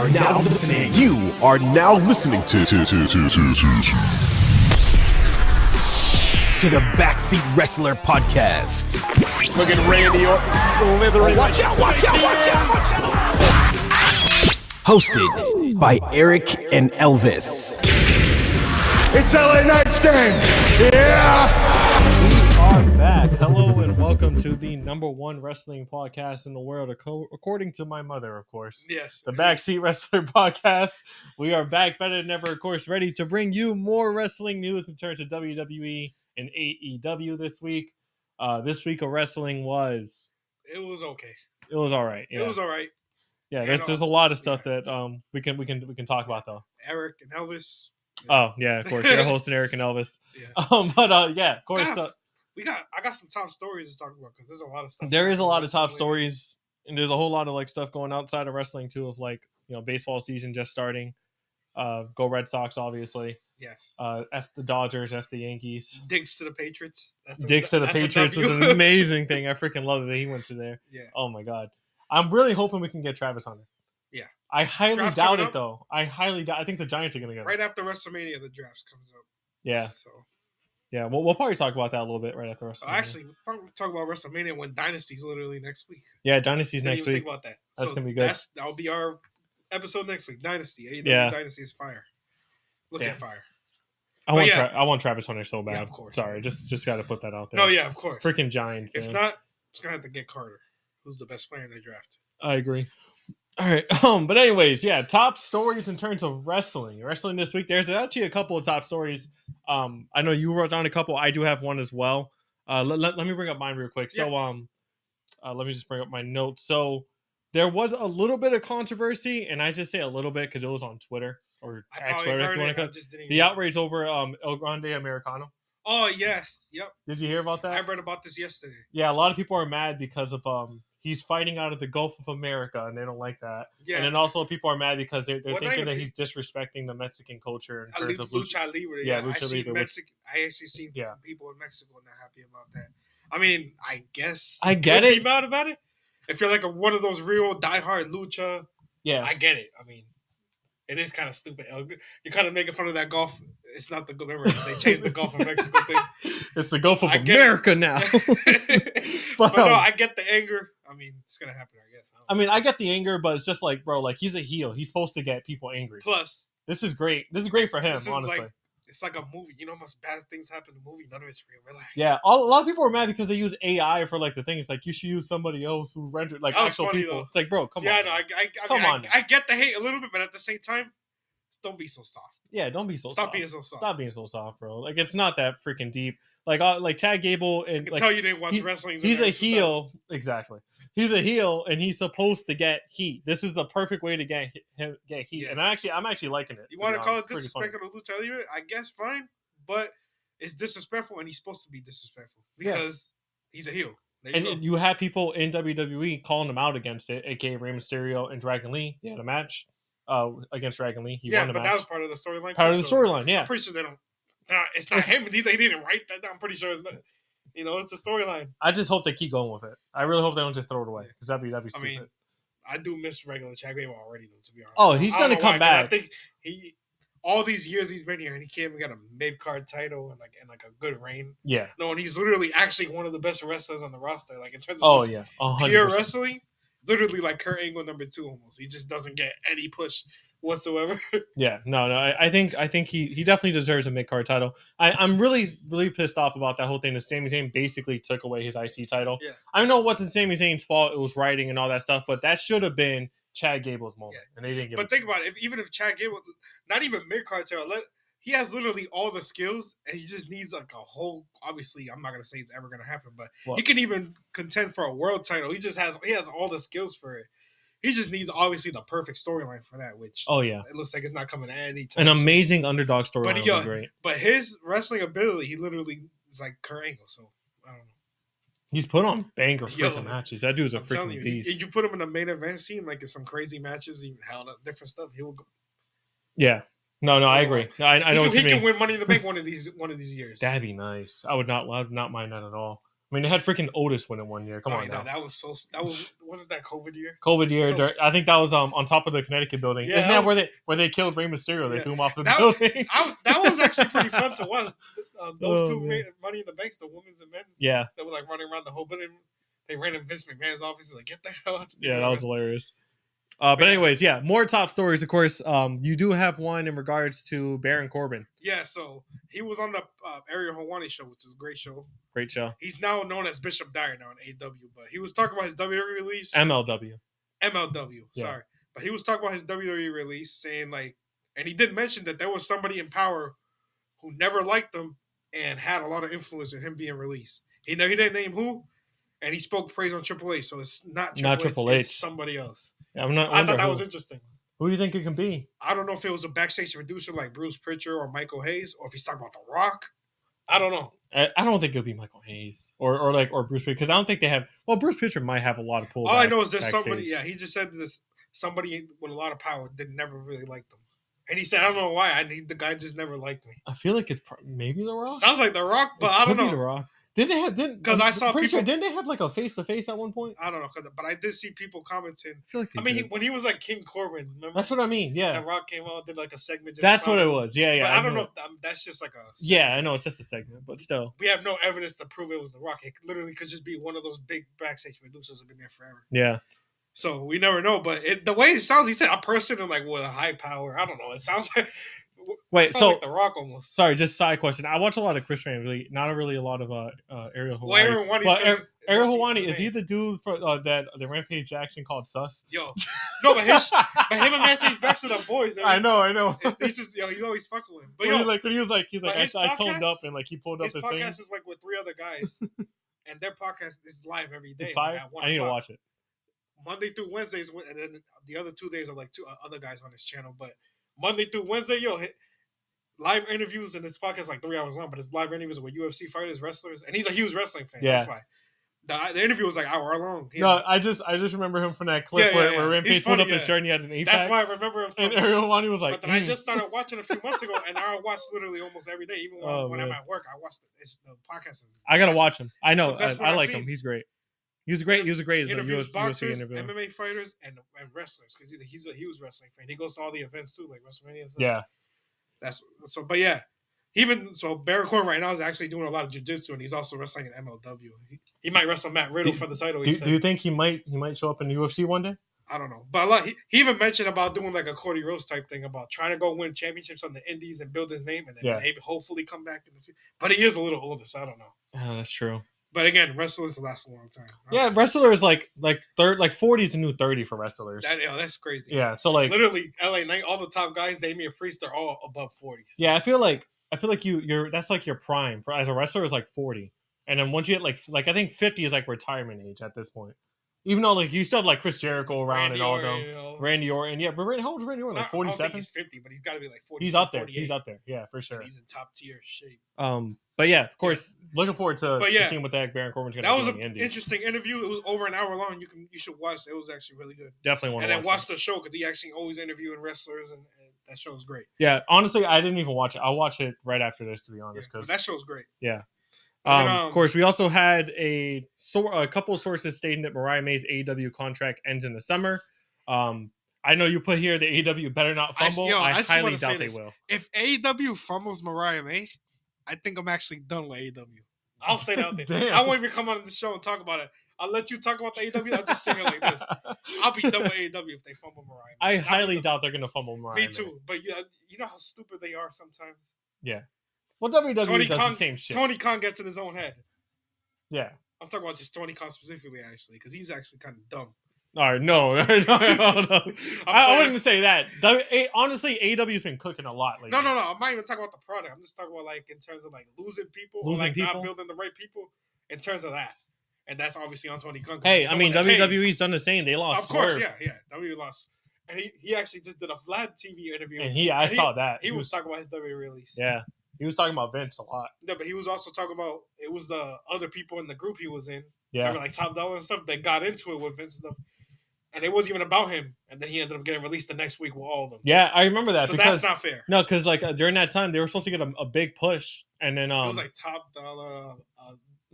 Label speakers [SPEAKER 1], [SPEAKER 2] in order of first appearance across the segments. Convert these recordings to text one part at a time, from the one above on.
[SPEAKER 1] are now listening. You are now listening to the Backseat Wrestler Podcast.
[SPEAKER 2] Look at Randy Orton slithering.
[SPEAKER 3] Watch out!
[SPEAKER 1] Hosted by Eric and Elvis.
[SPEAKER 3] It's LA Knight's game. Yeah.
[SPEAKER 2] We are back. Hello and welcome to the number one wrestling podcast in the world, according to my mother, of course.
[SPEAKER 4] Yes.
[SPEAKER 2] The Backseat Wrestler Podcast. We are back better than ever, of course, ready to bring you more wrestling news in terms of WWE and AEW this week. This week of wrestling was...
[SPEAKER 4] It was okay.
[SPEAKER 2] It was all right. Yeah.
[SPEAKER 4] It was all right.
[SPEAKER 2] Yeah, there's a lot of stuff that we can talk about though.
[SPEAKER 4] Eric and Elvis.
[SPEAKER 2] Oh yeah, of course. You're hosting Eric and Elvis.
[SPEAKER 4] Yeah.
[SPEAKER 2] But yeah, of course.
[SPEAKER 4] I got some top stories to talk about because there's a lot of stuff.
[SPEAKER 2] There is a lot of top stories, and there's a whole lot of like stuff going outside of wrestling too. Of like baseball season just starting. Go Red Sox, obviously.
[SPEAKER 4] Yes.
[SPEAKER 2] F the Dodgers, F the Yankees.
[SPEAKER 4] Digs to the Patriots.
[SPEAKER 2] Digs to the Patriots is an amazing thing. I freaking love that he went to there.
[SPEAKER 4] Yeah.
[SPEAKER 2] Oh my god. I'm really hoping we can get Travis Hunter.
[SPEAKER 4] Yeah.
[SPEAKER 2] I highly
[SPEAKER 4] Draft
[SPEAKER 2] doubt
[SPEAKER 4] coming
[SPEAKER 2] it
[SPEAKER 4] up?
[SPEAKER 2] though. I highly doubt. I think the Giants are gonna get him.
[SPEAKER 4] Right after WrestleMania, the draft comes up.
[SPEAKER 2] Yeah.
[SPEAKER 4] So.
[SPEAKER 2] Yeah. We'll probably talk about that a little bit right after WrestleMania.
[SPEAKER 4] Actually, we'll probably talk about WrestleMania when Dynasty's literally next week.
[SPEAKER 2] Yeah, Dynasty's
[SPEAKER 4] Didn't
[SPEAKER 2] next
[SPEAKER 4] even
[SPEAKER 2] week.
[SPEAKER 4] Think about that.
[SPEAKER 2] That's gonna be good.
[SPEAKER 4] That'll be our episode next week. Dynasty. AEW
[SPEAKER 2] Yeah.
[SPEAKER 4] Dynasty is fire. Looking
[SPEAKER 2] Damn.
[SPEAKER 4] fire.
[SPEAKER 2] I want Travis Hunter so bad.
[SPEAKER 4] Yeah, of course.
[SPEAKER 2] Sorry, just got to put that out there.
[SPEAKER 4] No, yeah, of course.
[SPEAKER 2] Freaking Giants.
[SPEAKER 4] If
[SPEAKER 2] man.
[SPEAKER 4] not, it's gonna have to get Carter, who's the best player in the draft.
[SPEAKER 2] I agree. All right. But anyways, yeah, top stories in terms of wrestling. Wrestling this week. There's actually a couple of top stories. I know you wrote down a couple. I do have one as well. Let me bring up mine real quick. So let me just bring up my notes. So there was a little bit of controversy, and I just say a little bit because it was on Twitter or X, whatever you want to call it. The outrage over El Grande Americano.
[SPEAKER 4] Oh yes, yep.
[SPEAKER 2] Did you hear about that?
[SPEAKER 4] I read about this yesterday.
[SPEAKER 2] Yeah, a lot of people are mad because of he's fighting out of the Gulf of America, and they don't like that. Yeah. And then also people are mad because they're thinking that he's disrespecting the Mexican culture in terms of
[SPEAKER 4] lucha libre.
[SPEAKER 2] Yeah, lucha libre.
[SPEAKER 4] I actually seen people in Mexico not happy about that. I mean, I guess
[SPEAKER 2] I get it.
[SPEAKER 4] Be mad about it. If you're like one of those real diehard lucha,
[SPEAKER 2] yeah,
[SPEAKER 4] I get it. I mean, it is kind of stupid. You're kind of making fun of that Gulf. It's not the remember they changed the Gulf of Mexico thing.
[SPEAKER 2] It's the Gulf of America now.
[SPEAKER 4] But no, I get the anger. I mean, it's gonna happen, I guess.
[SPEAKER 2] I get the anger, but it's just like, bro, like he's a heel. He's supposed to get people angry.
[SPEAKER 4] Plus,
[SPEAKER 2] this is great. This is great for him, honestly.
[SPEAKER 4] It's like a movie. You know how much bad things happen in the movie? None of it's real. Relax.
[SPEAKER 2] Yeah, a lot of people are mad because they use AI for like the things. Like you should use somebody else who rendered like actual people. Though. It's like, bro, come on.
[SPEAKER 4] Yeah, no, I get the hate a little bit, but at the same time, don't be so soft.
[SPEAKER 2] Yeah, don't be so soft.
[SPEAKER 4] Stop being so soft.
[SPEAKER 2] Stop being so soft, bro. Like it's not that freaking deep. Like Chad Gable and
[SPEAKER 4] I can tell you didn't watch wrestling.
[SPEAKER 2] He's a heel, exactly. He's a heel, and he's supposed to get heat. This is the perfect way to get heat. Yes. And I'm actually liking it.
[SPEAKER 4] You want to call it disrespectful to lucha libre? I guess fine, but it's disrespectful, and he's supposed to be disrespectful because he's a heel.
[SPEAKER 2] And you have people in WWE calling him out against it, aka Rey Mysterio and Dragon Lee. They had a match against Dragon Lee. He won the match.
[SPEAKER 4] That was part of the storyline.
[SPEAKER 2] Part of the storyline, yeah.
[SPEAKER 4] I'm pretty sure they don't. It's not him. They didn't write that down. I'm pretty sure it's not. It's a storyline.
[SPEAKER 2] I just hope they keep going with it. I really hope they don't just throw it away because that'd be stupid. I mean,
[SPEAKER 4] I do miss regular Chad Gable already, though. To be honest.
[SPEAKER 2] Oh, he's gonna come back.
[SPEAKER 4] I think all these years he's been here, and he came and got a mid card title and like a good reign.
[SPEAKER 2] Yeah.
[SPEAKER 4] No, and he's literally actually one of the best wrestlers on the roster. Like in terms of pure wrestling, literally like Kurt Angle #2 almost. He just doesn't get any push whatsoever. Yeah,
[SPEAKER 2] no. I think he definitely deserves a mid-card title. I'm really, really pissed off about that whole thing. The Sami Zayn basically took away his IC title. Yeah. I don't know it wasn't Sami Zayn's fault. It was writing and all that stuff, but that should have been Chad Gable's moment, and they didn't give.
[SPEAKER 4] But think about it. Even if Chad Gable, not even mid-card title, he has literally all the skills, and he just needs like a whole. Obviously, I'm not gonna say it's ever gonna happen, but he can even contend for a world title. He has all the skills for it. He just needs obviously the perfect storyline for that, which it looks like it's not coming any time.
[SPEAKER 2] An amazing underdog storyline would be great.
[SPEAKER 4] But his wrestling ability, he literally is like Kurt Angle, so I don't know.
[SPEAKER 2] He's put on banger freaking matches. That dude's a freaking beast.
[SPEAKER 4] If you put him in a main event scene, like in some crazy matches, even held up different stuff, he will go.
[SPEAKER 2] Yeah. No, I agree. I know what you mean.
[SPEAKER 4] He can win Money in the Bank one of these years.
[SPEAKER 2] That'd be nice. I would not mind that at all. I mean, they had freaking Otis win it one year. Come on now.
[SPEAKER 4] That wasn't that COVID year.
[SPEAKER 2] COVID year. I think that was on top of the Connecticut building.
[SPEAKER 4] Yeah,
[SPEAKER 2] Isn't that where they killed Rey Mysterio? They threw him off the building.
[SPEAKER 4] That was actually pretty fun to watch. Those two Money in the Banks, the women's and men's.
[SPEAKER 2] Yeah.
[SPEAKER 4] They were like running around the whole building. They ran in Vince McMahon's office. Like, get the hell out.
[SPEAKER 2] Yeah, that was hilarious. But anyways, more top stories. Of course, you do have one in regards to Baron Corbin.
[SPEAKER 4] Yeah, so he was on the Ariel Helwani show, which is a great show.
[SPEAKER 2] Great show.
[SPEAKER 4] He's now known as Bishop Dyer now in AEW, but he was talking about his WWE release.
[SPEAKER 2] MLW,
[SPEAKER 4] sorry. But he was talking about his WWE release, saying and he did mention that there was somebody in power who never liked him and had a lot of influence in him being released. He didn't name who, and he spoke praise on Triple H, so it's not Triple H. It's somebody else.
[SPEAKER 2] Yeah,
[SPEAKER 4] I thought that was interesting.
[SPEAKER 2] Who do you think it can be?
[SPEAKER 4] I don't know if it was a backstage producer like Bruce Pritchard or Michael Hayes, or if he's talking about The Rock. I don't know.
[SPEAKER 2] I don't think it'll be Michael Hayes or Bruce Pritchard, because I don't think they have. Well, Bruce Pritchard might have a lot of pull.
[SPEAKER 4] All I know is there's somebody. Yeah, he just said this. Somebody with a lot of power never really liked him, and he said, "I don't know why. The guy just never liked me."
[SPEAKER 2] I feel like it's maybe The Rock.
[SPEAKER 4] Sounds like The Rock, but I don't know.
[SPEAKER 2] The Rock. Did they have? Because
[SPEAKER 4] I saw people.
[SPEAKER 2] Didn't they have like a face to face at one point?
[SPEAKER 4] I don't know, but I did see people commenting.
[SPEAKER 2] I feel like
[SPEAKER 4] when he was like King Corbin, remember?
[SPEAKER 2] That's what I mean. Yeah,
[SPEAKER 4] The Rock came out, did like a segment.
[SPEAKER 2] That's what it was. Yeah.
[SPEAKER 4] But I don't know if that's just like a. Segment.
[SPEAKER 2] Yeah, I know it's just a segment, but still,
[SPEAKER 4] we have no evidence to prove it was The Rock. It literally could just be one of those big backstage producers who've been there forever.
[SPEAKER 2] Yeah.
[SPEAKER 4] So we never know, but the way it sounds, he said a person with a high power. I don't know. It sounds like.
[SPEAKER 2] Wait, so
[SPEAKER 4] like The Rock almost.
[SPEAKER 2] Sorry, just side question. I watch a lot of Chris Ryan, not really a lot of Ariel Helwani.
[SPEAKER 4] Well,
[SPEAKER 2] Ariel Helwani, is he the dude for the Rampage Jackson called Sus?
[SPEAKER 4] Yo, no, but him and Matthew Vex are the boys.
[SPEAKER 2] I know.
[SPEAKER 4] He's just he's always fucking with him. But
[SPEAKER 2] when he was like I toned up and he pulled up his thing.
[SPEAKER 4] His podcast is with 3 other guys, and their podcast is live every day.
[SPEAKER 2] It's fire. I need to watch it.
[SPEAKER 4] Monday through Wednesdays, and then the other 2 days are like 2 other guys on his channel. But Monday through Wednesday, live interviews, and this podcast like 3 hours long, but it's live interviews with UFC fighters, wrestlers, and he's a huge wrestling fan. Yeah. That's why the interview was like hour long.
[SPEAKER 2] No, I just remember him from that clip where Rampage pulled up his shirt and he had an 8-pack.
[SPEAKER 4] That's why I remember him.
[SPEAKER 2] And Ariel Helwani was like,
[SPEAKER 4] but then I just started watching a few months ago, and I watch literally almost every day, even when I'm at work. I watch the podcast.
[SPEAKER 2] I gotta watch him. I know. I like him. He's great. He was great as a
[SPEAKER 4] interviews boxers,
[SPEAKER 2] interviewer.
[SPEAKER 4] MMA fighters, and wrestlers, because he's a huge wrestling fan. He goes to all the events too, like WrestleMania and stuff.
[SPEAKER 2] Yeah.
[SPEAKER 4] That's so, but yeah. Baron Corbin right now is actually doing a lot of jiu-jitsu, and he's also wrestling in MLW. He might wrestle Matt Riddle for the title.
[SPEAKER 2] Do you think he might show up in the UFC one day?
[SPEAKER 4] I don't know, but he even mentioned about doing like a Cody Rhodes type thing about trying to go win championships on the Indies and build his name, and then maybe hopefully come back in the future. But he is a little older, so I don't know.
[SPEAKER 2] Yeah, that's true.
[SPEAKER 4] But again, wrestlers last a long time.
[SPEAKER 2] Yeah, wrestlers like 40 is the new 30 for wrestlers.
[SPEAKER 4] That's crazy.
[SPEAKER 2] Yeah, so like
[SPEAKER 4] literally LA Knight, all the top guys, Damian Priest, they're all above 40s.
[SPEAKER 2] Yeah, I feel like you're that's like your prime for as a wrestler is like 40, and then once you hit like I think 50 is like retirement age at this point. Even though like you still have like Chris Jericho around and all them, Randy Orton, yeah, but how old is Randy Orton? Like 47.
[SPEAKER 4] I think he's 50, but he's got to be like 40.
[SPEAKER 2] He's up there.
[SPEAKER 4] 48.
[SPEAKER 2] He's up there. Yeah, for sure.
[SPEAKER 4] He's in top tier shape.
[SPEAKER 2] But yeah, of course, looking forward to seeing what that Baron Corbin's going to do.
[SPEAKER 4] That was an interesting interview. It was over an hour long. You should watch it. It was actually really good.
[SPEAKER 2] Definitely want to watch it.
[SPEAKER 4] And then watch the show because he actually always interviewing wrestlers, and that show is great.
[SPEAKER 2] Yeah, honestly, I didn't even watch it. I'll watch it right after this, to be honest. Because
[SPEAKER 4] that show's great.
[SPEAKER 2] Yeah. Of course, we also had a couple of sources stating that Mariah May's AEW contract ends in the summer. I know you put here the AEW better not fumble. I highly doubt they will.
[SPEAKER 4] If AEW fumbles Mariah May, I think I'm actually done with AEW. I'll say that out there. I won't even come on the show and talk about it. I'll let you talk about the AEW. I'll just sing it like this. I'll be done with AEW if they fumble Mariah May.
[SPEAKER 2] I highly doubt they're going to fumble Mariah May.
[SPEAKER 4] Me too. But you know how stupid they are sometimes?
[SPEAKER 2] Yeah. Well, WWE does the same shit.
[SPEAKER 4] Tony Khan gets in his own head.
[SPEAKER 2] Yeah.
[SPEAKER 4] I'm talking about just Tony Khan specifically, actually, because he's actually kind of dumb.
[SPEAKER 2] All right, no. I wouldn't say that. Honestly, AEW's been cooking a lot lately.
[SPEAKER 4] No. I'm not even talking about the product. I'm just talking about like in terms of like losing people, or like not building the right people. In terms of that, and that's obviously on Tony Khan.
[SPEAKER 2] Hey, I mean WWE's done the same. They lost.
[SPEAKER 4] Of course,
[SPEAKER 2] Swerve.
[SPEAKER 4] yeah. WWE lost, and he actually just did a Vlad TV interview.
[SPEAKER 2] And I saw that
[SPEAKER 4] he was talking about his WWE release.
[SPEAKER 2] Yeah. He was talking about Vince a lot.
[SPEAKER 4] Yeah, but he was also talking about it was the other people in the group he was in.
[SPEAKER 2] Yeah.
[SPEAKER 4] Remember, like Top Dollar and stuff. They got into it with Vince and stuff. And it wasn't even about him. And then he ended up getting released the next week with all of them.
[SPEAKER 2] Yeah, I remember that.
[SPEAKER 4] So that's not fair.
[SPEAKER 2] No, because like during that time, they were supposed to get a big push. And then...
[SPEAKER 4] it was like Top Dollar,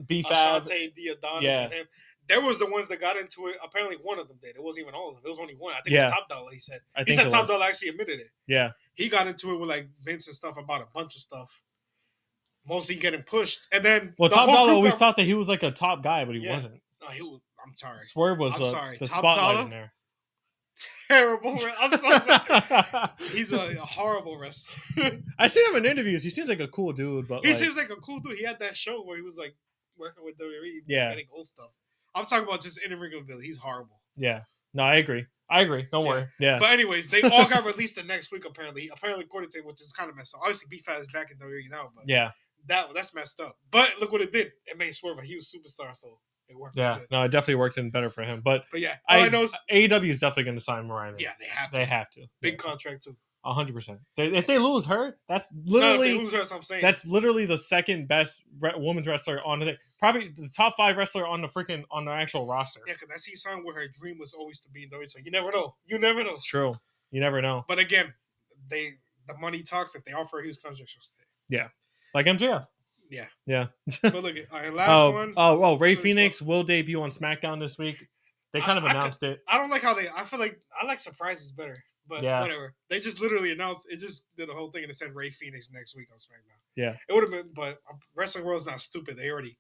[SPEAKER 2] B-Fab.
[SPEAKER 4] Ashante, the Adonis,
[SPEAKER 2] Yeah.
[SPEAKER 4] and him. There was the ones that got into it. Apparently, one of them did. It wasn't even all of them. It was only one. I think it was Top Dollar. He said. He said Top Dollar actually admitted it.
[SPEAKER 2] Yeah.
[SPEAKER 4] He got into it with like Vince and stuff about a bunch of stuff. Mostly getting pushed, and then
[SPEAKER 2] Top Dollar always thought that he was like a top guy, but he wasn't.
[SPEAKER 4] No, he was. I'm sorry.
[SPEAKER 2] Swerve was the
[SPEAKER 4] Top
[SPEAKER 2] spotlight
[SPEAKER 4] Dollar?
[SPEAKER 2] in there.
[SPEAKER 4] Terrible. I'm so sorry. He's a horrible wrestler.
[SPEAKER 2] I seen him in interviews. He seems like a cool dude, but
[SPEAKER 4] he seems like a cool dude. He had that show where he was like working with WWE, getting old stuff. I'm talking about just in-ring ability. He's horrible.
[SPEAKER 2] Yeah. No, I agree. Don't worry. Yeah.
[SPEAKER 4] But anyways, they all got released the next week apparently. Apparently, according to which is kind of messed up. Obviously, B-Fab is back in WWE now, but that's messed up. But look what it did. It made Swerve a huge superstar, so it worked.
[SPEAKER 2] Yeah. No, it definitely worked in better for him. But
[SPEAKER 4] yeah, all I know is
[SPEAKER 2] AEW is definitely going to sign Mariah May.
[SPEAKER 4] Yeah, they have to.
[SPEAKER 2] They have to.
[SPEAKER 4] Big contract too.
[SPEAKER 2] 100%. If they lose her, that's literally
[SPEAKER 4] if they lose her, that's what I'm saying.
[SPEAKER 2] That's literally the second best women's wrestler on the thing. Probably the top 5 wrestler on the actual roster.
[SPEAKER 4] Yeah, because I see something where her dream was always to be in WWE. So you never know. You never know.
[SPEAKER 2] It's true. You never know.
[SPEAKER 4] But again, the money talks. If they offer a huge contract, she'll stay.
[SPEAKER 2] Yeah, like MJF.
[SPEAKER 4] Yeah. But look at last one.
[SPEAKER 2] Ray Phoenix will debut on SmackDown this week. They kind of announced it.
[SPEAKER 4] I don't like how I feel like I like surprises better. But whatever. They just literally announced it. Just did a whole thing and it said Ray Phoenix next week on SmackDown. Yeah, it would have been. But Wrestling World's not stupid. They already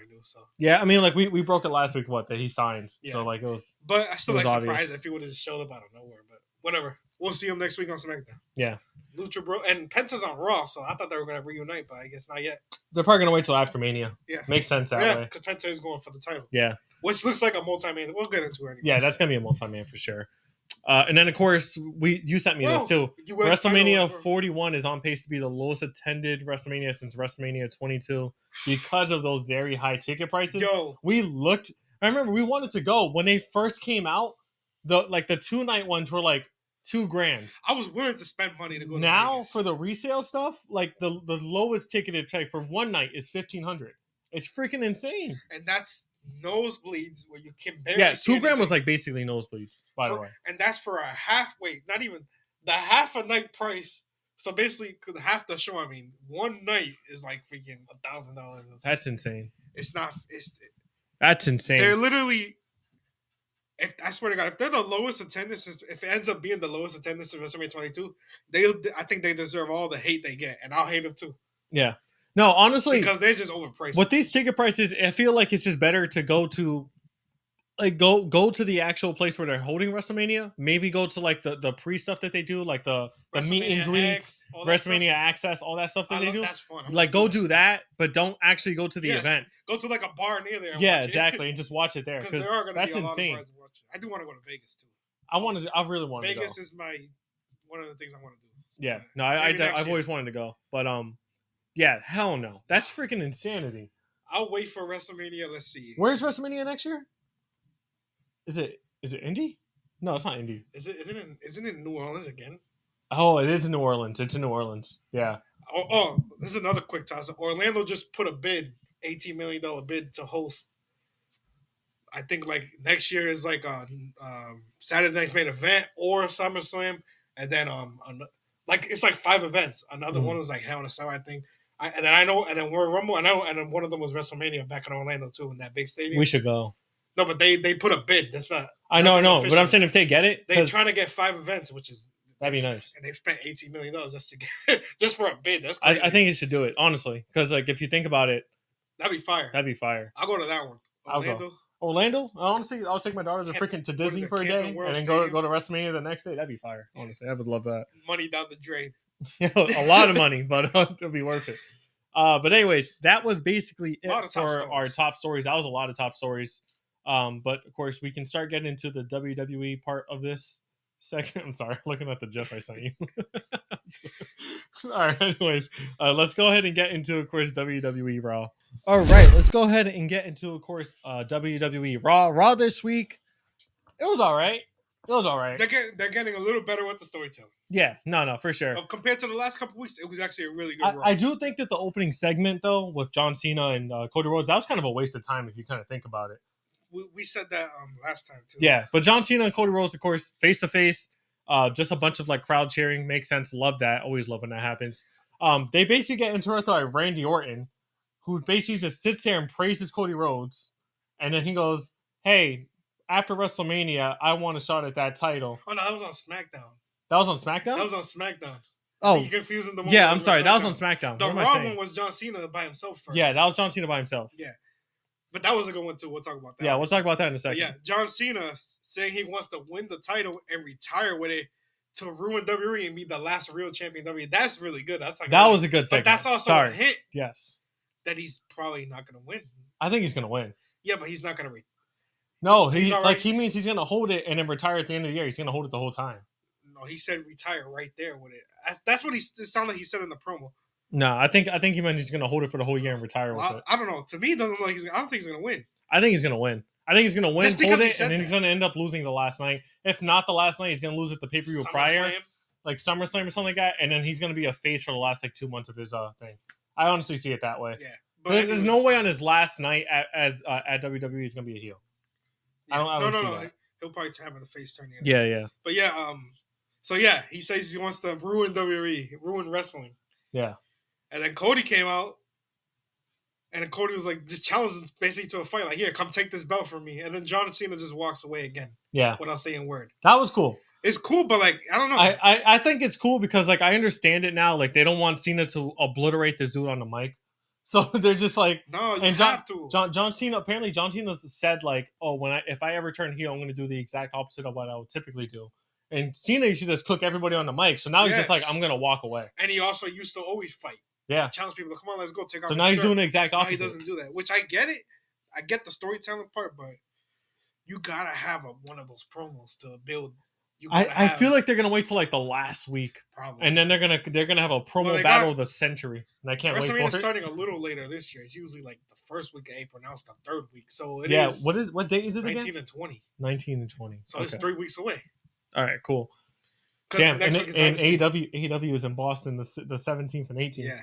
[SPEAKER 4] knew. So
[SPEAKER 2] yeah, I mean, like we broke it last week. That he signed. Yeah. So like it was.
[SPEAKER 4] But I still like surprised if he would have just showed up out of nowhere. But whatever. We'll see him next week on SmackDown. Yeah. Lucha Bro and Penta's on Raw, so I thought they were gonna reunite, but I guess not yet.
[SPEAKER 2] They're probably gonna wait till after Mania. Yeah, makes sense that way.
[SPEAKER 4] Because Penta is going for the title.
[SPEAKER 2] Yeah,
[SPEAKER 4] which looks like a multi-man. We'll get into it. Anyway.
[SPEAKER 2] Yeah, that's gonna be a multi-man for sure. And then of course you sent me this too. WrestleMania 41 is on pace to be the lowest attended WrestleMania since WrestleMania 22 because of those very high ticket prices. We looked. I remember we wanted to go when they first came out. The 2-night ones were like $2,000.
[SPEAKER 4] I was willing to spend money to go.
[SPEAKER 2] Now for the resale stuff, like the lowest ticketed price for one night is $1,500. It's freaking insane.
[SPEAKER 4] And that's nosebleeds where you can barely. Yeah,
[SPEAKER 2] $2,000 was like basically nosebleeds. By the way,
[SPEAKER 4] and that's for a halfway, not even the half a night price. So basically, half the show. I mean, one night is like freaking $1,000.
[SPEAKER 2] That's insane.
[SPEAKER 4] It's not.
[SPEAKER 2] That's insane.
[SPEAKER 4] They're literally. I swear to God, if they're the lowest attendance, if it ends up being the lowest attendance of WrestleMania 22, I think they deserve all the hate they get, and I'll hate them too.
[SPEAKER 2] Yeah. No, honestly,
[SPEAKER 4] because they're just overpriced.
[SPEAKER 2] With these ticket prices, I feel like it's just better to go to, go to the actual place where they're holding WrestleMania. Maybe go to like the pre stuff that they do, like the meet and greets, WrestleMania Access, all that stuff that they do. That's fun. Like go do that, but don't actually go to the event.
[SPEAKER 4] Go to like a bar near there.
[SPEAKER 2] Yeah, exactly, and just watch it there because that's insane.
[SPEAKER 4] I do want to go to Vegas too.
[SPEAKER 2] I really want to go.
[SPEAKER 4] Vegas is one of the things I want to do.
[SPEAKER 2] So yeah, no, I've always wanted to go, but yeah, hell no, that's freaking insanity.
[SPEAKER 4] I'll wait for WrestleMania. Let's see.
[SPEAKER 2] Where's WrestleMania next year? Is it Indy? No, it's not Indy.
[SPEAKER 4] Isn't it in New Orleans again?
[SPEAKER 2] Oh, it is in New Orleans. It's in New Orleans. Yeah.
[SPEAKER 4] Oh, this is another quick toss. Orlando just put a bid, $18 million bid to host. I think like next year is like a Saturday Night's Main Event or SummerSlam, and then like it's like 5 events. Another one was like Hell in a Cell, I think. And then Royal Rumble, and then one of them was WrestleMania back in Orlando too, in that big stadium.
[SPEAKER 2] We should go.
[SPEAKER 4] No, but they put a bid. That's not.
[SPEAKER 2] I know. But I'm saying if they get it,
[SPEAKER 4] they're trying to get 5 events, which is
[SPEAKER 2] that'd be nice.
[SPEAKER 4] And they spent $18 million just to get just for a bid. That's crazy.
[SPEAKER 2] I think you should do it honestly, because like if you think about it,
[SPEAKER 4] that'd be fire.
[SPEAKER 2] I'll
[SPEAKER 4] go to that one.
[SPEAKER 2] Orlando. Honestly, I'll take my daughter to Disney for a day and then go to WrestleMania the next day. That'd be fire. Honestly, I would love that.
[SPEAKER 4] Money down the drain.
[SPEAKER 2] A lot of money, but it'll be worth it. But anyways, that was basically it for our top stories. That was a lot of top stories. But of course, we can start getting into the WWE part of this second. I'm sorry, looking at the GIF I sent you. All right, anyways, let's go ahead and get into, of course, WWE Raw. All right, let's go ahead and get into, of course, WWE Raw. Raw this week, it was all right.
[SPEAKER 4] They're getting a little better with the storytelling.
[SPEAKER 2] Yeah, no, for sure.
[SPEAKER 4] Compared to the last couple weeks, it was actually a really good Raw.
[SPEAKER 2] I do think that the opening segment, though, with John Cena and Cody Rhodes, that was kind of a waste of time if you kind of think about it.
[SPEAKER 4] We said that last time, too.
[SPEAKER 2] Yeah, but John Cena and Cody Rhodes, of course, face-to-face, just a bunch of like crowd cheering. Makes sense. Love that. Always love when that happens. They basically get interrupted by Randy Orton, who basically just sits there and praises Cody Rhodes, and then he goes, "Hey, after WrestleMania, I want a shot at that title."
[SPEAKER 4] Oh no, that was on SmackDown.
[SPEAKER 2] That was on SmackDown.
[SPEAKER 4] That was on SmackDown.
[SPEAKER 2] Oh,
[SPEAKER 4] you're confusing the one.
[SPEAKER 2] Yeah, I'm sorry. That was on SmackDown.
[SPEAKER 4] The Raw one was John Cena by himself first.
[SPEAKER 2] Yeah, that was John Cena by himself.
[SPEAKER 4] Yeah, but that was a good one too. We'll talk about that.
[SPEAKER 2] Yeah, we'll talk about that in a second.
[SPEAKER 4] But yeah, John Cena saying he wants to win the title and retire with it to ruin WWE and be the last real champion WWE. That's really good. That's like
[SPEAKER 2] that was a good segment.
[SPEAKER 4] But that's also a hint.
[SPEAKER 2] Yes,
[SPEAKER 4] that he's probably not going to win.
[SPEAKER 2] I think he's going to win.
[SPEAKER 4] Yeah, but he's not going to.
[SPEAKER 2] No, he means he's going to hold it and then retire at the end of the year. He's going to hold it the whole time.
[SPEAKER 4] No, he said retire right there with it. That's what it sounded like he said in the promo.
[SPEAKER 2] No, I think he meant he's going to hold it for the whole year and retire with it.
[SPEAKER 4] I don't know. To me, it doesn't look like I don't think he's going to win.
[SPEAKER 2] I think he's going to win. I think he's going to win, hold it, and then he's going to end up losing the last night. If not the last night, he's going to lose at the pay-per-view prior, like SummerSlam or something like that, and then he's going to be a face for the last 2 months of his thing. I honestly see it that way.
[SPEAKER 4] Yeah,
[SPEAKER 2] but there's no way on his last night at WWE he's going to be a heel.
[SPEAKER 4] Yeah.
[SPEAKER 2] I don't see
[SPEAKER 4] no.
[SPEAKER 2] that.
[SPEAKER 4] He'll probably have a face turn.
[SPEAKER 2] Yeah.
[SPEAKER 4] But yeah, so yeah, he says he wants to ruin WWE, ruin wrestling.
[SPEAKER 2] Yeah.
[SPEAKER 4] And then Cody came out, and then Cody was like, just challenged him basically to a fight. Like, here, come take this belt from me. And then John Cena just walks away again.
[SPEAKER 2] Yeah.
[SPEAKER 4] Without saying a word.
[SPEAKER 2] That was cool.
[SPEAKER 4] It's cool, but like, I don't know.
[SPEAKER 2] I think it's cool because like I understand it now. Like they don't want Cena to obliterate this dude on the mic. So they're just like,
[SPEAKER 4] no, you have to.
[SPEAKER 2] John Cena, apparently John Cena said like, oh, if I ever turn heel, I'm going to do the exact opposite of what I would typically do. And Cena used to just cook everybody on the mic. So now he's just like, I'm going to walk away.
[SPEAKER 4] And he also used to always fight.
[SPEAKER 2] Yeah.
[SPEAKER 4] Challenge people, come on, let's go take off.
[SPEAKER 2] So now he's doing the exact opposite.
[SPEAKER 4] Now he doesn't do that, which I get it. I get the storytelling part, but you got to have one of those promos to build.
[SPEAKER 2] I feel like they're gonna wait till like the last week,
[SPEAKER 4] probably,
[SPEAKER 2] and then they're gonna have a promo battle of the century, and I can't wait for it.
[SPEAKER 4] WrestleMania starting a little later this year. It's usually like the first week of April. Now it's the third week, so it is.
[SPEAKER 2] What date is it
[SPEAKER 4] 19
[SPEAKER 2] again?
[SPEAKER 4] and 20.
[SPEAKER 2] 19 and 20.
[SPEAKER 4] So it's 3 weeks away.
[SPEAKER 2] All right, cool. Damn, and AEW is in Boston the 17th and 18th.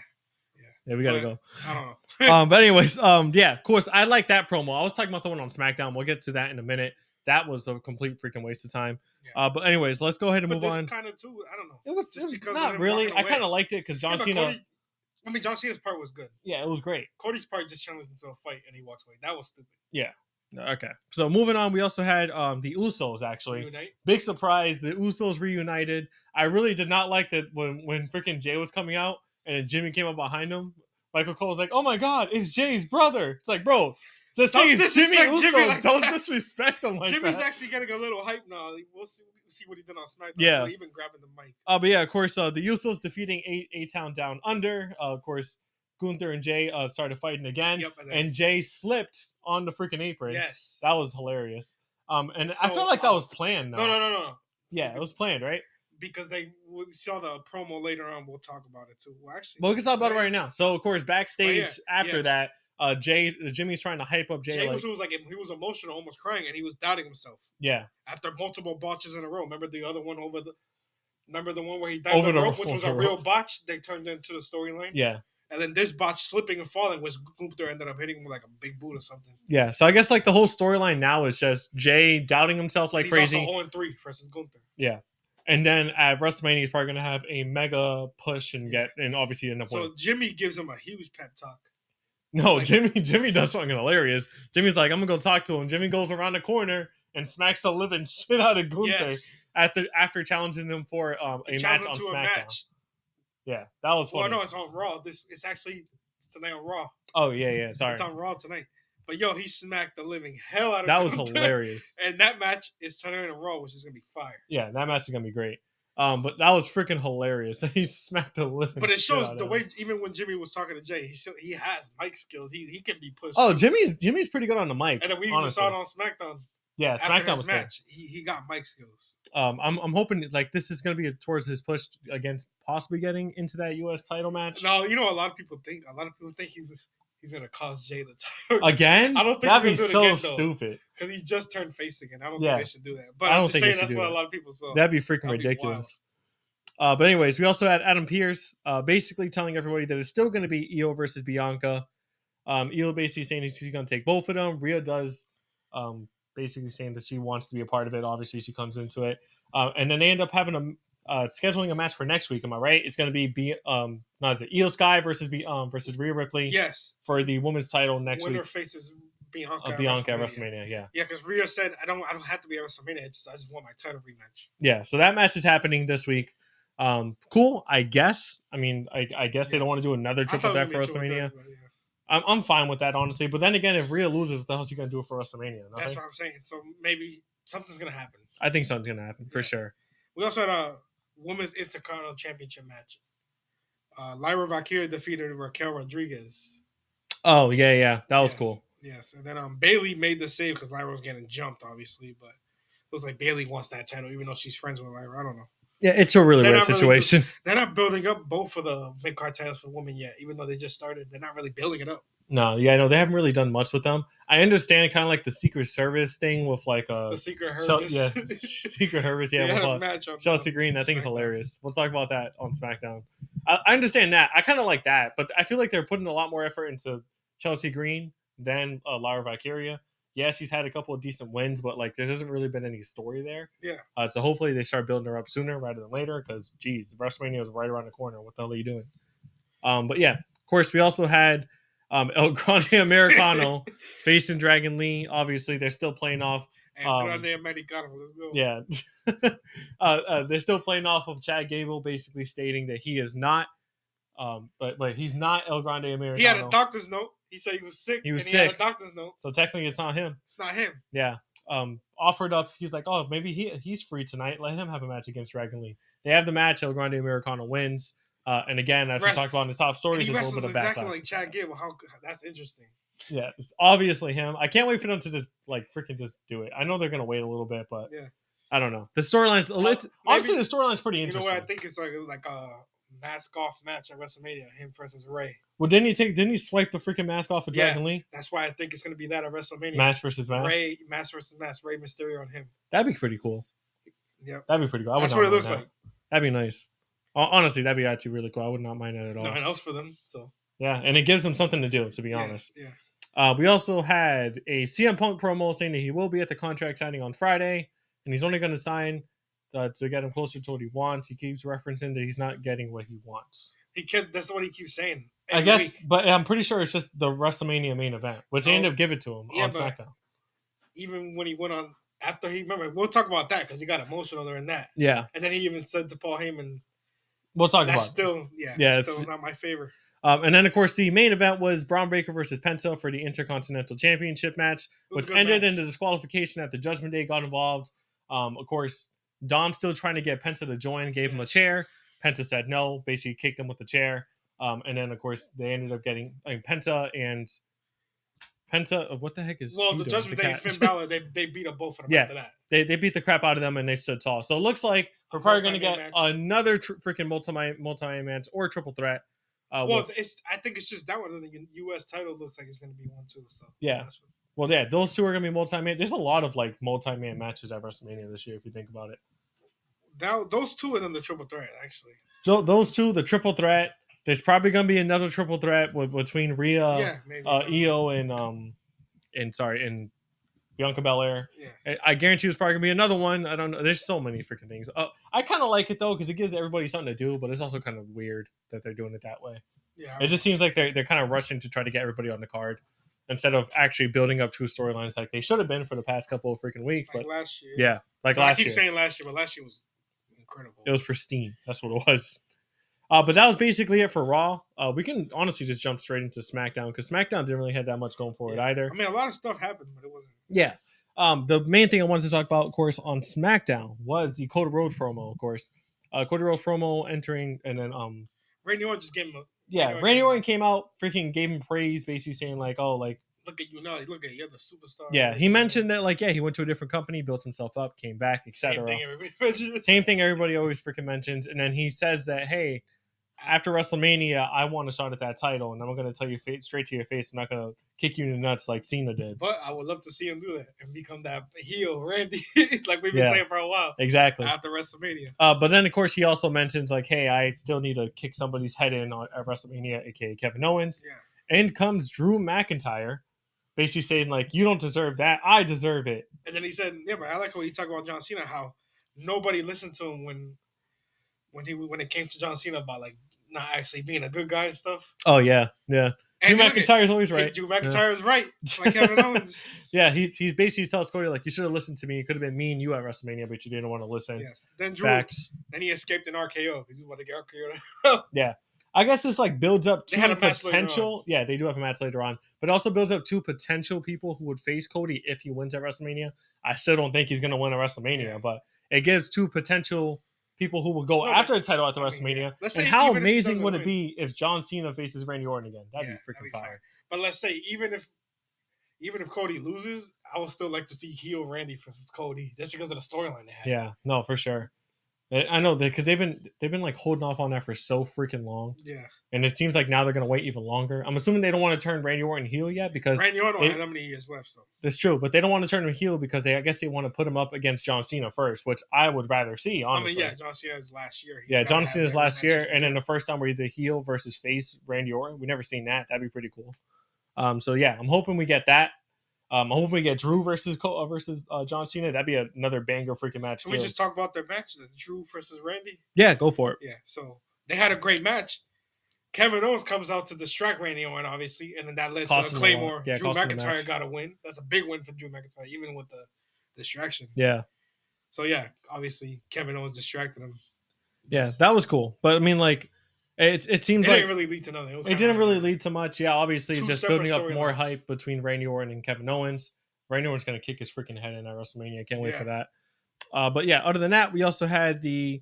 [SPEAKER 2] Yeah, we gotta go.
[SPEAKER 4] I don't know.
[SPEAKER 2] But anyways, yeah, of course, I like that promo. I was talking about the one on SmackDown. We'll get to that in a minute. That was a complete freaking waste of time. Yeah. But anyways, let's go ahead and move on.
[SPEAKER 4] Kind of too. I don't know.
[SPEAKER 2] It was not really. I kind of liked it because John Cena.
[SPEAKER 4] John Cena's part was good.
[SPEAKER 2] Yeah, it was great.
[SPEAKER 4] Cody's part just challenged him to a fight and he walks away. That was stupid.
[SPEAKER 2] Yeah. Okay. So moving on, we also had the Usos actually.
[SPEAKER 4] Reunite?
[SPEAKER 2] Big surprise, the Usos reunited. I really did not like that when freaking Jey was coming out and then Jimmy came up behind him. Michael Cole was like, "Oh my God, it's Jay's brother." It's like, bro. Just say it's Jimmy Uso. Like don't disrespect him like
[SPEAKER 4] Jimmy's
[SPEAKER 2] that.
[SPEAKER 4] Jimmy's actually getting a little hype now. Like, we'll see what he did on SmackDown.
[SPEAKER 2] Yeah.
[SPEAKER 4] So even grabbing the mic.
[SPEAKER 2] But yeah, of course, the Usos defeating A-Town Down Under. Of course, Gunther and Jay started fighting again.
[SPEAKER 4] Yep,
[SPEAKER 2] and Jay slipped on the freaking apron.
[SPEAKER 4] Yes.
[SPEAKER 2] That was hilarious. And so, I felt like that was planned. Though.
[SPEAKER 4] No.
[SPEAKER 2] Yeah, it was planned, right?
[SPEAKER 4] Because we saw the promo later on. We'll talk about it too. Well, actually,
[SPEAKER 2] we can talk about it right now. So, of course, backstage after that, Jimmy's trying to hype up Jay.
[SPEAKER 4] Jay was like he was emotional, almost crying, and he was doubting himself.
[SPEAKER 2] Yeah.
[SPEAKER 4] After multiple botches in a row. Remember the other one Remember the one where he dived over the rope, which was a real botch? They turned into the storyline.
[SPEAKER 2] Yeah.
[SPEAKER 4] And then this botch slipping and falling was Gunther ended up hitting him with like a big boot or something.
[SPEAKER 2] Yeah. So I guess like the whole storyline now is just Jay doubting himself like crazy.
[SPEAKER 4] He's also 0-3 versus Gunther.
[SPEAKER 2] Yeah. And then at WrestleMania, he's probably going to have a mega push and obviously end up winning.
[SPEAKER 4] So Jimmy gives him a huge pep talk.
[SPEAKER 2] No, like, Jimmy does something hilarious. Jimmy's like, I'm going to go talk to him. Jimmy goes around the corner and smacks the living shit out of Gunther after challenging him for a match on SmackDown. Yeah, that was funny.
[SPEAKER 4] Well, no, it's on Raw. It's actually tonight on Raw.
[SPEAKER 2] Oh, yeah. Sorry.
[SPEAKER 4] It's on Raw tonight. But, he smacked the living hell out of
[SPEAKER 2] That was
[SPEAKER 4] Gunther.
[SPEAKER 2] Hilarious.
[SPEAKER 4] And that match is tonight on Raw, which is going to be fire.
[SPEAKER 2] Yeah, that match is going to be great. But that was freaking hilarious. He smacked the living
[SPEAKER 4] But it shows
[SPEAKER 2] shit
[SPEAKER 4] the
[SPEAKER 2] out
[SPEAKER 4] way,
[SPEAKER 2] of him.
[SPEAKER 4] even when Jimmy was talking to Jay, he has mic skills. He can be pushed.
[SPEAKER 2] Oh, Jimmy's pretty good on the mic.
[SPEAKER 4] And then we even saw it on SmackDown.
[SPEAKER 2] Yeah, SmackDown was
[SPEAKER 4] match. He got mic skills.
[SPEAKER 2] I'm hoping like this is going to be towards his push against possibly getting into that U.S. title match.
[SPEAKER 4] No, a lot of people think he's going to cost Jay the title
[SPEAKER 2] again.
[SPEAKER 4] I don't think
[SPEAKER 2] that'd be
[SPEAKER 4] do it
[SPEAKER 2] so
[SPEAKER 4] again,
[SPEAKER 2] stupid
[SPEAKER 4] because he just turned face again. I don't think they should do that. But
[SPEAKER 2] I
[SPEAKER 4] I'm
[SPEAKER 2] don't
[SPEAKER 4] just
[SPEAKER 2] think
[SPEAKER 4] saying that's what a lot of people saw.
[SPEAKER 2] That'd be freaking ridiculous. But anyways, we also had Adam Pearce basically telling everybody that it's still going to be Io versus Bianca. Io basically saying she's going to take both of them. Rhea does basically saying that she wants to be a part of it. Obviously, she comes into it. And then they end up having scheduling a match for next week. Am I right? It's going to be is it Io Sky versus Rhea Ripley?
[SPEAKER 4] Yes,
[SPEAKER 2] for the women's title next
[SPEAKER 4] winner
[SPEAKER 2] week.
[SPEAKER 4] faces Bianca at
[SPEAKER 2] WrestleMania. Yeah.
[SPEAKER 4] Yeah, because Rhea said I don't have to be at WrestleMania. I just want my title rematch.
[SPEAKER 2] Yeah. So that match is happening this week. Cool. I guess. I mean, I guess they don't want to do another triple threat for WrestleMania. I'm fine with that, honestly. But then again, if Rhea loses, what the hell is he going to do it for WrestleMania? Nothing?
[SPEAKER 4] That's what I'm saying. So maybe something's going to happen.
[SPEAKER 2] I think something's going to happen for sure.
[SPEAKER 4] We also had a women's Intercontinental Championship match. Lyra Valkyria defeated Raquel Rodriguez.
[SPEAKER 2] Oh, yeah. That was cool.
[SPEAKER 4] Yes. And then Bayley made the save because Lyra was getting jumped, obviously. But it was like Bayley wants that title, even though she's friends with Lyra. I don't know.
[SPEAKER 2] Yeah, it's a really weird situation.
[SPEAKER 4] They're not building up both for the mid-card titles for women yet, even though they just started. They're not really building it up.
[SPEAKER 2] No, they haven't really done much with them. I understand kind of like the Secret Service thing with like
[SPEAKER 4] the Secret Service.
[SPEAKER 2] Secret Service. Yeah, with Chelsea Green. That thing's hilarious. We'll talk about that on SmackDown. I understand that. I kind of like that, but I feel like they're putting a lot more effort into Chelsea Green than Lyra Valkyria. Yeah, she's had a couple of decent wins, but like there hasn't really been any story there.
[SPEAKER 4] Yeah.
[SPEAKER 2] So hopefully they start building her up sooner rather than later because, geez, WrestleMania is right around the corner. What the hell are you doing? But yeah, of course, we also had El Grande Americano facing Dragon Lee. Obviously, they're still playing off.
[SPEAKER 4] El Grande Americano, let's go.
[SPEAKER 2] Yeah. They're still playing off of Chad Gable basically stating that he is not, but he's not El Grande Americano.
[SPEAKER 4] He had a doctor's note. He said he was sick. He had a doctor's note.
[SPEAKER 2] So technically, it's not him.
[SPEAKER 4] It's not him.
[SPEAKER 2] Yeah. Offered up. He's like, oh, maybe he's free tonight. Let him have a match against Dragon Lee. They have the match. El Grande Americano wins. And again, as we talked about in the top stories, there's a little bit of backlash.
[SPEAKER 4] Exactly like Chad Gable. That's interesting.
[SPEAKER 2] Yeah, it's obviously him. I can't wait for them to just freaking just do it. I know they're gonna wait a little bit, but
[SPEAKER 4] yeah,
[SPEAKER 2] I don't know. The storyline's honestly the storyline's pretty interesting.
[SPEAKER 4] You know what I think? It's like a mask off match at WrestleMania. Him versus Ray.
[SPEAKER 2] Well, didn't he swipe the freaking mask off of Dragon Lee?
[SPEAKER 4] That's why I think it's gonna be that at WrestleMania.
[SPEAKER 2] Mask versus mask.
[SPEAKER 4] Mask versus mask. Ray Mysterio on him.
[SPEAKER 2] That'd be pretty cool.
[SPEAKER 4] Yeah,
[SPEAKER 2] that'd be pretty cool.
[SPEAKER 4] That's what it looks like.
[SPEAKER 2] That'd be nice. Honestly, that'd be actually really cool. I would not mind that at all.
[SPEAKER 4] Nothing else for them, so
[SPEAKER 2] yeah, and it gives them something to do. To be honest,
[SPEAKER 4] yeah.
[SPEAKER 2] We also had a CM Punk promo saying that he will be at the contract signing on Friday, and he's only going to sign to get him closer to what he wants. He keeps referencing that he's not getting what he wants.
[SPEAKER 4] That's what he keeps saying.
[SPEAKER 2] I guess, but I'm pretty sure it's just the WrestleMania main event, which they end up giving to him on SmackDown.
[SPEAKER 4] Even when he went on after we'll talk about that because he got emotional during that.
[SPEAKER 2] Yeah,
[SPEAKER 4] and then he even said to Paul Heyman.
[SPEAKER 2] We'll talk about
[SPEAKER 4] it. It's still not my favorite.
[SPEAKER 2] And then, of course, the main event was Braun Breaker versus Penta for the Intercontinental Championship match, which ended in the disqualification at the Judgment Day got involved. Of course, Dom still trying to get Penta to join, gave him a chair. Penta said no, basically kicked him with the chair. And then, of course, they ended up getting Penta. What the heck is
[SPEAKER 4] the Judgment Day and Finn Balor, they beat up both of them after that.
[SPEAKER 2] They beat the crap out of them and they stood tall. So it looks like we're probably going to get another freaking multi-man match or triple threat.
[SPEAKER 4] I think it's just that one. The U.S. title looks like it's going to be one too. So
[SPEAKER 2] yeah. Those two are going to be multi-man. There's a lot of multi-man matches at WrestleMania this year if you think about it.
[SPEAKER 4] Those two and then the triple threat actually.
[SPEAKER 2] So those two, the triple threat. There's probably going to be another triple threat between Rhea, Io, and Bianca Belair.
[SPEAKER 4] Yeah.
[SPEAKER 2] I guarantee there's probably going to be another one. I don't know. There's so many freaking things. I kind of like it, though, because it gives everybody something to do, but it's also kind of weird that they're doing it that way.
[SPEAKER 4] Yeah.
[SPEAKER 2] It just seems like they're kind of rushing to try to get everybody on the card instead of actually building up true storylines like they should have been for the past couple of freaking weeks.
[SPEAKER 4] Like last year.
[SPEAKER 2] Yeah, last year. I
[SPEAKER 4] keep saying last year, but last year was incredible.
[SPEAKER 2] It was pristine. That's what it was. But that was basically it for Raw. We can honestly just jump straight into SmackDown because SmackDown didn't really have that much going for it either.
[SPEAKER 4] I mean, a lot of stuff happened, but it wasn't.
[SPEAKER 2] Yeah. The main thing I wanted to talk about, of course, on SmackDown was the Cody Rhodes promo, of course. Cody Rhodes promo entering, and then
[SPEAKER 4] Randy Orton just gave him
[SPEAKER 2] Randy Orton came out, freaking gave him praise, basically saying look
[SPEAKER 4] at you now, look at you're the superstar.
[SPEAKER 2] Yeah, he mentioned that he went to a different company, built himself up, came back, etc. Same thing everybody always freaking mentions, and then he says that, hey, after WrestleMania, I want a shot at that title, and I'm going to tell you straight to your face. I'm not going to kick you in the nuts like Cena did.
[SPEAKER 4] But I would love to see him do that and become that heel Randy, like we've been saying for a while.
[SPEAKER 2] Exactly.
[SPEAKER 4] After WrestleMania.
[SPEAKER 2] But then, of course, he also mentions, hey, I still need to kick somebody's head in at WrestleMania, a.k.a. Kevin Owens.
[SPEAKER 4] Yeah.
[SPEAKER 2] And comes Drew McIntyre, basically saying, you don't deserve that. I deserve it.
[SPEAKER 4] And then he said, but I like how he talked about John Cena, how nobody listened to him when when it came to John Cena about like not actually being a good guy and stuff.
[SPEAKER 2] Oh yeah.
[SPEAKER 4] And
[SPEAKER 2] Drew McIntyre's always right.
[SPEAKER 4] Drew McIntyre is right. Like Kevin Owens.
[SPEAKER 2] Yeah, he's basically tells Cody like, you should have listened to me. It could have been me and you at WrestleMania, but you didn't want to listen.
[SPEAKER 4] Yes. Then Drew.
[SPEAKER 2] Facts.
[SPEAKER 4] Then he escaped an RKO because he wanted to get RKO.
[SPEAKER 2] Yeah. I guess this like builds up
[SPEAKER 4] They had
[SPEAKER 2] to
[SPEAKER 4] a match later
[SPEAKER 2] potential. Yeah, they do have a match later on, but it also builds up two potential people who would face Cody if he wins at WrestleMania. I still don't think he's going to win at WrestleMania, but it gives two potential people who will go after the title at the WrestleMania. And how amazing would it be if John Cena faces Randy Orton again? That'd be freaking fire.
[SPEAKER 4] But let's say even if Cody loses, I would still like to see heel Randy versus Cody just because of the storyline they had.
[SPEAKER 2] Yeah, no, for sure. I know because they've been like holding off on that for so freaking long.
[SPEAKER 4] Yeah.
[SPEAKER 2] And it seems like now they're gonna wait even longer. I'm assuming they don't want to turn Randy Orton heel yet because
[SPEAKER 4] Randy Orton don't have that many years left. So
[SPEAKER 2] that's true, but they don't want to turn him heel because I guess they want to put him up against John Cena first, which I would rather see. Honestly,
[SPEAKER 4] John Cena's last year.
[SPEAKER 2] John Cena's last year, and then the first time where the heel versus face Randy Orton. We never seen that. That'd be pretty cool. So yeah, I'm hoping we get that. I'm hoping we get Drew versus John Cena. That'd be another banger freaking match.
[SPEAKER 4] Can we just talk about their match, the Drew versus Randy?
[SPEAKER 2] Yeah, go for it.
[SPEAKER 4] Yeah, so they had a great match. Kevin Owens comes out to distract Randy Orton, obviously, and then that led to a Claymore.
[SPEAKER 2] Yeah,
[SPEAKER 4] Drew McIntyre got a win. That's a big win for Drew McIntyre, even with the distraction.
[SPEAKER 2] Yeah.
[SPEAKER 4] So yeah, obviously Kevin Owens distracted him.
[SPEAKER 2] Yeah, that was cool. But I mean, like, it seems like
[SPEAKER 4] didn't really lead to nothing.
[SPEAKER 2] It didn't really lead to much. Yeah, obviously just building up more hype between Randy Orton and Kevin Owens. Randy Orton's gonna kick his freaking head in at WrestleMania. I can't wait for that. But yeah, other than that, we also had the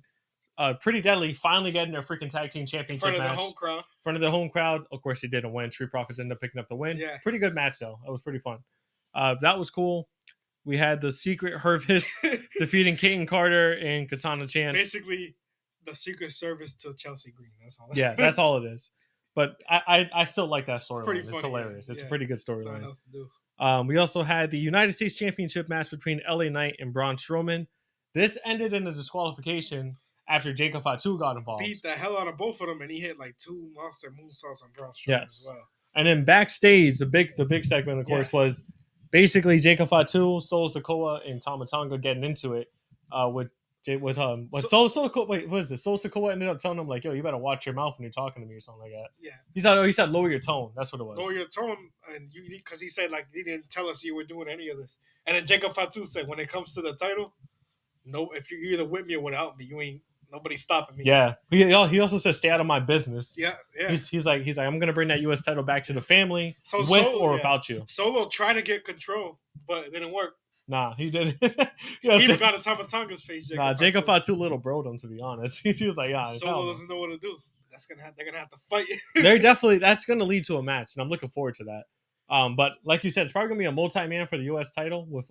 [SPEAKER 2] Pretty Deadly finally getting their freaking tag team championship match. In front of the home crowd. Of course, they didn't win. Street Profits ended up picking up the win. Yeah. Pretty good match, though. That was pretty fun. That was cool. We had the Secret Service defeating Kate Carter and Katana Chance.
[SPEAKER 4] Basically, the Secret Service to Chelsea Green. That's all.
[SPEAKER 2] Yeah, that's all it is. But I still like that storyline. It's hilarious. It's a pretty good storyline.
[SPEAKER 4] Nothing else to do.
[SPEAKER 2] We also had the United States Championship match between LA Knight and Braun Strowman. This ended in a disqualification after Jacob Fatu got involved.
[SPEAKER 4] Beat the hell out of both of them, and he hit like 2 monster moonsaults on Braun Strowman as well.
[SPEAKER 2] And then backstage, the big segment, of course, was basically Jacob Fatu, Solo Sikoa, and Tama Tonga getting into it with Solo Sikoa ended up telling him like, "Yo, you better watch your mouth when you're talking to me" or something like that. Yeah. He said lower your tone. That's what it was.
[SPEAKER 4] Lower your tone, and because he said like he didn't tell us you were doing any of this. And then Jacob Fatu said, when it comes to the title, no, if you're either with me or without me, you ain't nobody's stopping me.
[SPEAKER 2] Yeah. He also said, "Stay out of my business."
[SPEAKER 4] Yeah.
[SPEAKER 2] He's like, I'm gonna bring that U.S. title back to the family or without you.
[SPEAKER 4] Solo tried to get control, but it didn't work.
[SPEAKER 2] Nah, he didn't.
[SPEAKER 4] He even got a Tama Tonga's face.
[SPEAKER 2] Jacob Fatu little broed him, to be honest. He was like, "Yeah."
[SPEAKER 4] Solo doesn't know what to do. They're gonna have to fight.
[SPEAKER 2] That's gonna lead to a match, and I'm looking forward to that. But like you said, it's probably gonna be a multi-man for the U.S. title with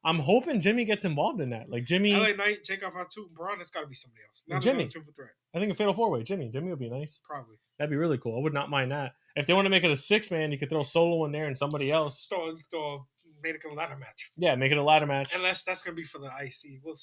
[SPEAKER 2] I'm hoping Jimmy gets involved in that. Like Jimmy,
[SPEAKER 4] LA Knight, Jacob Fatu, Braun. It's got to be somebody else. Not
[SPEAKER 2] Jimmy.
[SPEAKER 4] Triple threat.
[SPEAKER 2] I think a fatal 4-way. Jimmy would be nice.
[SPEAKER 4] Probably.
[SPEAKER 2] That'd be really cool. I would not mind that. If they want to make it a 6-man, you could throw Solo in there and somebody else.
[SPEAKER 4] Make it a ladder match.
[SPEAKER 2] Yeah, make it a ladder match.
[SPEAKER 4] Unless that's gonna be for the IC. We'll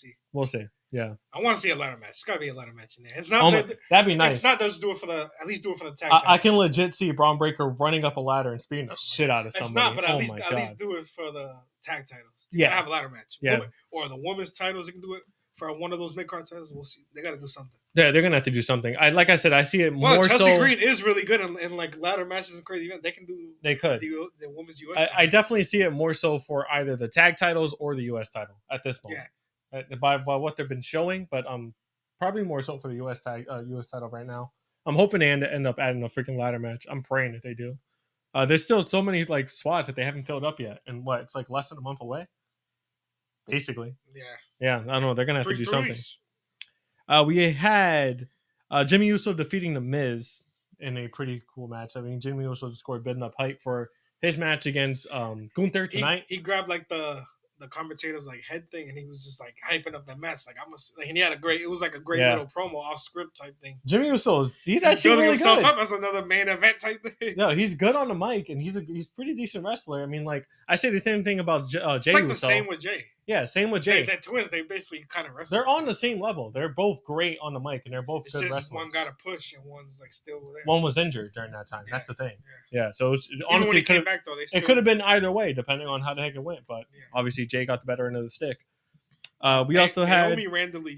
[SPEAKER 4] see. Yeah. I want to see a ladder match. It's got to be a ladder match in there. It's not.
[SPEAKER 2] That'd be nice.
[SPEAKER 4] If not, let's do it for the tag.
[SPEAKER 2] I can legit see Braun Breaker running up a ladder and speeding the shit out of somebody.
[SPEAKER 4] If not, but at least do it for the tag titles. You gotta have a ladder match. Yeah. Or the women's titles, you can do it for one of those mid-card titles. We'll see. They got to do something.
[SPEAKER 2] Yeah, they're gonna have to do something. Like I said, I see it more.
[SPEAKER 4] Chelsea Green is really good in like ladder matches and crazy events. They can do.
[SPEAKER 2] They could
[SPEAKER 4] the women's US.
[SPEAKER 2] I definitely see it more so for either the tag titles or the US title at this moment. Yeah. By what they've been showing, but probably more so for the US title right now. I'm hoping they end up adding a freaking ladder match. I'm praying that they do. There's still so many like spots that they haven't filled up yet, and it's like less than a month away. Basically. Yeah. I don't know. They're gonna have to do something. We had Jimmy Uso defeating The Miz in a pretty cool match. I mean, Jimmy Uso scored building up hype for his match against Gunther tonight.
[SPEAKER 4] He grabbed like the commentator's like head thing, and he was just like hyping up that match. And he had it was like a great little promo off script type thing.
[SPEAKER 2] Jimmy Uso, he's actually
[SPEAKER 4] building
[SPEAKER 2] really
[SPEAKER 4] himself
[SPEAKER 2] good.
[SPEAKER 4] up as another main event type thing.
[SPEAKER 2] No, he's good on the mic, and he's pretty decent wrestler. I mean, like I say the same thing about Jey Uso.
[SPEAKER 4] It's like the same with Jey.
[SPEAKER 2] Yeah, same with Jey.
[SPEAKER 4] They're twins. They basically kind of wrestle.
[SPEAKER 2] They're on the same level. They're both great on the mic, and they're both good wrestlers.
[SPEAKER 4] One got a push, and one's like still there.
[SPEAKER 2] One was injured during that time. That's the thing. Yeah. So honestly,
[SPEAKER 4] it
[SPEAKER 2] could have been either way, depending on how the heck it went. But obviously, Jey got the better end of the stick. We also had
[SPEAKER 4] Naomi randomly.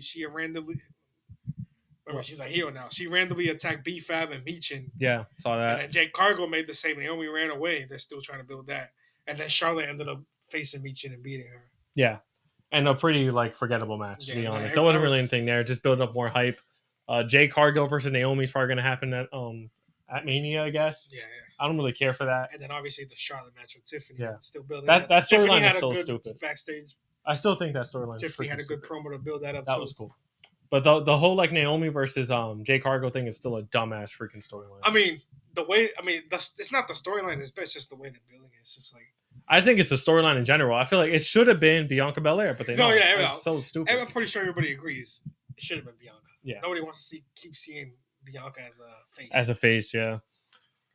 [SPEAKER 4] Remember, she's a heel now. She randomly attacked B-Fab and Meechin.
[SPEAKER 2] Yeah, saw that.
[SPEAKER 4] And then Jade Cargill made the same. Naomi ran away. They're still trying to build that. And then Charlotte ended up facing Meechin and beating her.
[SPEAKER 2] Yeah. And a pretty forgettable match, to be honest. There wasn't really anything there. Just building up more hype. Jade Cargill versus Naomi is probably going to happen at Mania, I guess.
[SPEAKER 4] Yeah.
[SPEAKER 2] I don't really care for that.
[SPEAKER 4] And then obviously the Charlotte match with Tiffany.
[SPEAKER 2] Yeah.
[SPEAKER 4] Still building
[SPEAKER 2] that storyline is still
[SPEAKER 4] good
[SPEAKER 2] stupid.
[SPEAKER 4] Backstage.
[SPEAKER 2] I still think that storyline.
[SPEAKER 4] Tiffany had a good promo to build that up.
[SPEAKER 2] That was cool. But the whole Naomi versus Jade Cargill thing is still a dumbass freaking storyline.
[SPEAKER 4] It's not the storyline. It's just the way they're building it. It's just
[SPEAKER 2] I think it's the storyline in general. I feel like it should have been Bianca Belair, but they don't. It's so stupid.
[SPEAKER 4] I'm pretty sure everybody agrees it should have been Bianca.
[SPEAKER 2] Yeah.
[SPEAKER 4] Nobody wants to keep seeing Bianca as a face.
[SPEAKER 2] As a face, yeah.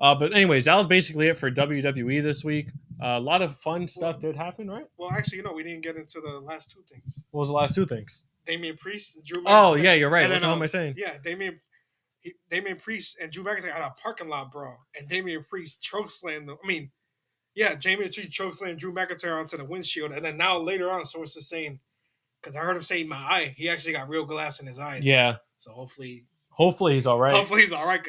[SPEAKER 2] But anyways, that was basically it for WWE this week. A lot of fun stuff did happen, right?
[SPEAKER 4] Well, actually, we didn't get into the last two things.
[SPEAKER 2] What was the last two things?
[SPEAKER 4] Damian Priest and Drew McIntyre.
[SPEAKER 2] Oh, yeah, you're right. What the hell am I saying?
[SPEAKER 4] Yeah, Damian Priest and Drew McIntyre had a parking lot brawl, and Damian Priest chokeslammed them. Damian Priest chokeslammed Drew McIntyre onto the windshield, and then now later on, sources saying, because I heard him say my eye, he actually got real glass in his eyes.
[SPEAKER 2] Yeah.
[SPEAKER 4] So hopefully
[SPEAKER 2] he's all right.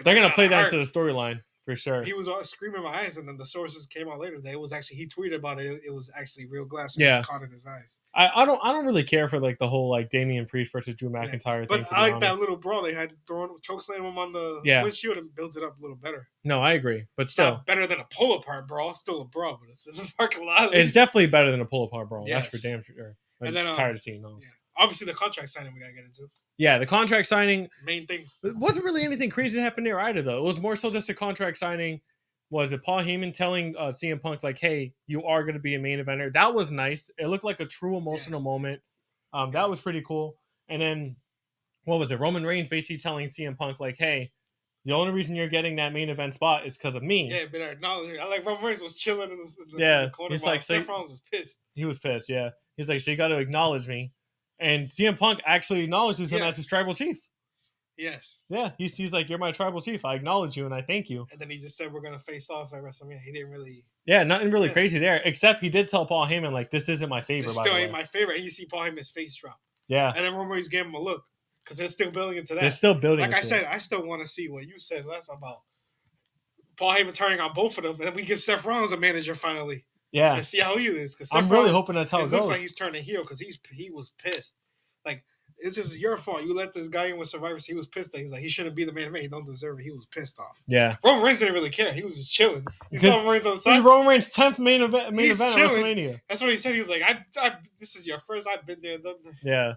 [SPEAKER 4] They're
[SPEAKER 2] gonna play that into the storyline for sure.
[SPEAKER 4] He was screaming my eyes, and then the sources came out later that it was actually he tweeted about it. It was actually real glass. Caught in his eyes.
[SPEAKER 2] I don't really care for the whole Damian Priest versus Drew McIntyre thing.
[SPEAKER 4] But I like that little brawl they had thrown chokeslam him on the windshield and builds it up a little better.
[SPEAKER 2] No, I agree, but still
[SPEAKER 4] not better than a pull apart brawl. Still a brawl, but it's in the parking lot.
[SPEAKER 2] It's definitely better than a pull apart brawl.
[SPEAKER 4] Yes.
[SPEAKER 2] That's for damn sure.
[SPEAKER 4] And then
[SPEAKER 2] tired of seeing those.
[SPEAKER 4] Yeah. Obviously, the contract signing we gotta get into.
[SPEAKER 2] Yeah, the contract signing.
[SPEAKER 4] Main thing.
[SPEAKER 2] It wasn't really anything crazy that happened there either, though. It was more so just a contract signing. Was it Paul Heyman telling CM Punk, hey, you are going to be a main eventer? That was nice. It looked like a true emotional moment. That was pretty cool. And then, what was it? Roman Reigns basically telling CM Punk, hey, the only reason you're getting that main event spot is because of me.
[SPEAKER 4] Yeah, but I Roman Reigns was chilling in the corner.
[SPEAKER 2] He's
[SPEAKER 4] Seth Rollins was pissed.
[SPEAKER 2] He was pissed, yeah. He's so you got to acknowledge me. And CM Punk actually acknowledges him as his tribal chief.
[SPEAKER 4] Yes.
[SPEAKER 2] Yeah, he's like, you're my tribal chief. I acknowledge you and I thank you.
[SPEAKER 4] And then he just said we're gonna face off at WrestleMania. He didn't really.
[SPEAKER 2] Yeah, nothing really crazy there. Except he did tell Paul Heyman this isn't my favorite.
[SPEAKER 4] It still ain't my favorite. And you see Paul Heyman's face drop.
[SPEAKER 2] Yeah.
[SPEAKER 4] And then Roman Reigns gave him a look because they're still building into that.
[SPEAKER 2] They're still building.
[SPEAKER 4] Like I said, I still want to see what you said last about Paul Heyman turning on both of them, and then we give Seth Rollins a manager finally.
[SPEAKER 2] Yeah.
[SPEAKER 4] And see how he is. Because
[SPEAKER 2] I'm really hoping that's how it goes.
[SPEAKER 4] It looks like he's turning heel because he was pissed. It's just your fault. You let this guy in with Survivor. He was pissed. He's he shouldn't be the main event. He don't deserve it. He was pissed off.
[SPEAKER 2] Yeah.
[SPEAKER 4] Roman Reigns didn't really care. He was just chilling. He saw Roman Reigns on the side.
[SPEAKER 2] This is Roman Reigns' 10th main event at WrestleMania.
[SPEAKER 4] That's what he said. He was like, this is your first. I've been there. Done that.
[SPEAKER 2] Yeah.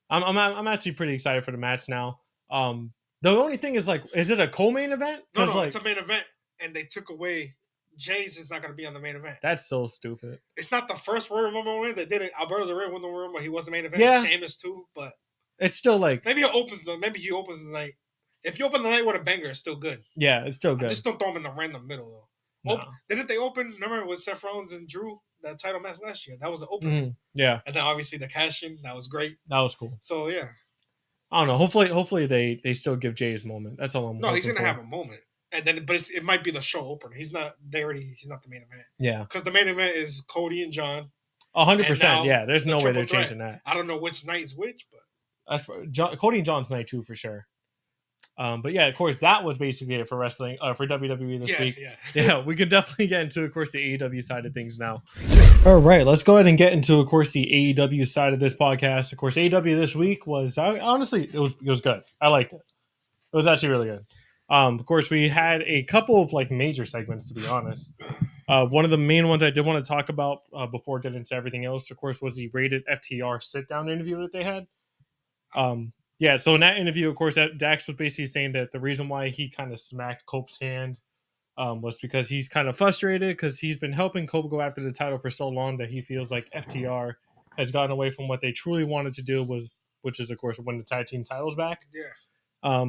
[SPEAKER 2] I'm actually pretty excited for the match now. The only thing is is it a co-main event?
[SPEAKER 4] No, it's a main event, and they took away. Jay's is not going to be on the main event.
[SPEAKER 2] That's so stupid.
[SPEAKER 4] It's not the first Royal Rumble win. They did it. Alberto Del Rio won the Royal Rumble. He was the main event.
[SPEAKER 2] Yeah.
[SPEAKER 4] Sheamus too, but
[SPEAKER 2] it's still
[SPEAKER 4] maybe he opens the night. If you open the night with a banger, it's still good.
[SPEAKER 2] Yeah, it's still good.
[SPEAKER 4] Just don't throw him in the random middle though. No. Didn't they open? Remember with Seth Rollins and Drew that title match last year? That was the opener.
[SPEAKER 2] Mm-hmm. Yeah,
[SPEAKER 4] and then obviously the cash in that was great.
[SPEAKER 2] That was cool.
[SPEAKER 4] So yeah,
[SPEAKER 2] I don't know. Hopefully they still give Jay his moment. That's all I'm.
[SPEAKER 4] No, he's gonna have a moment. And then, but it might be the show opener. He's not the main event.
[SPEAKER 2] Yeah,
[SPEAKER 4] because the main event is Cody and John.
[SPEAKER 2] 100%. Yeah, there's no way they're changing that.
[SPEAKER 4] I don't know which night is which, but
[SPEAKER 2] that's Cody and John's night too for sure. But yeah, of course, that was basically it for wrestling for WWE this week. Yeah, we could definitely get into, of course, the AEW side of things now. All right, let's go ahead and get into, of course, the AEW side of this podcast. Of course, AEW this week was honestly it was good. I liked it. It was actually really good. Of course, we had a couple of major segments, to be honest. One of the main ones I did want to talk about before getting into everything else, of course, was the rated FTR sit-down interview that they had. Yeah, so in that interview, of course, Dax was basically saying that the reason why he kind of smacked Cope's hand was because he's kind of frustrated because he's been helping Cope go after the title for so long that he feels like FTR has gotten away from what they truly wanted to do, which is, of course, win the tag team titles back.
[SPEAKER 4] Yeah.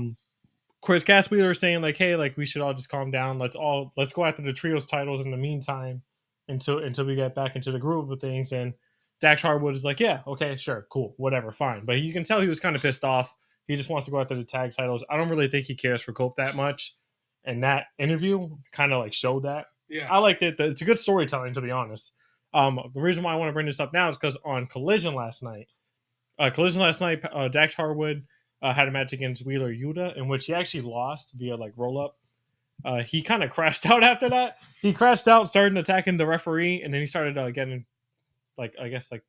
[SPEAKER 2] Of course, Cass Wheeler was saying hey, we should all just calm down. Let's go after the trios titles in the meantime until we get back into the groove of things. And Dax Harwood is yeah, okay, sure, cool, whatever, fine. But you can tell he was kind of pissed off. He just wants to go after the tag titles. I don't really think he cares for Cope that much. And that interview kind of showed that.
[SPEAKER 4] Yeah,
[SPEAKER 2] I liked it. It's a good storytelling, to be honest. The reason why I want to bring this up now is because on Collision last night, Dax Harwood had a match against Wheeler Yuta, in which he actually lost via like roll up. He kind of crashed out after that. He crashed out, started attacking the referee, and then he started getting like I guess like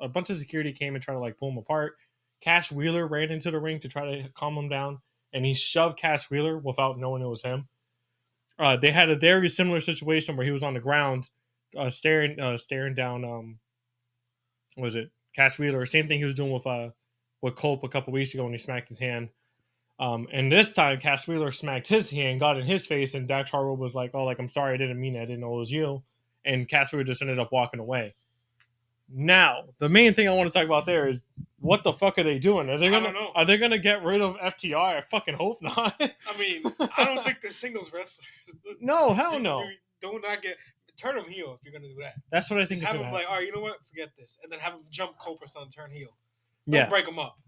[SPEAKER 2] a bunch of security came and tried to like pull him apart. Cash Wheeler ran into the ring to try to calm him down, and he shoved Cash Wheeler without knowing it was him. They had a very similar situation where he was on the ground, staring down. What was it Cash Wheeler? Same thing he was doing with Cope a couple weeks ago when he smacked his hand. And this time, Cash Wheeler smacked his hand, got in his face, and Dax Harwood was like, "Oh, like I'm sorry, I didn't mean it. I didn't know it was you." And Cash Wheeler just ended up walking away. Now, the main thing I want to talk about there is what the fuck are they doing? Are they gonna get rid of FTR? I fucking hope not.
[SPEAKER 4] I mean, I don't think they're singles wrestlers.
[SPEAKER 2] No, hell no.
[SPEAKER 4] Do not turn them heel if you're gonna do that.
[SPEAKER 2] That's what I think.
[SPEAKER 4] Just have them like, all right, you know what? Forget this, and then have them jump Cope or something, turn heel. Don't
[SPEAKER 2] Yeah,
[SPEAKER 4] break them up.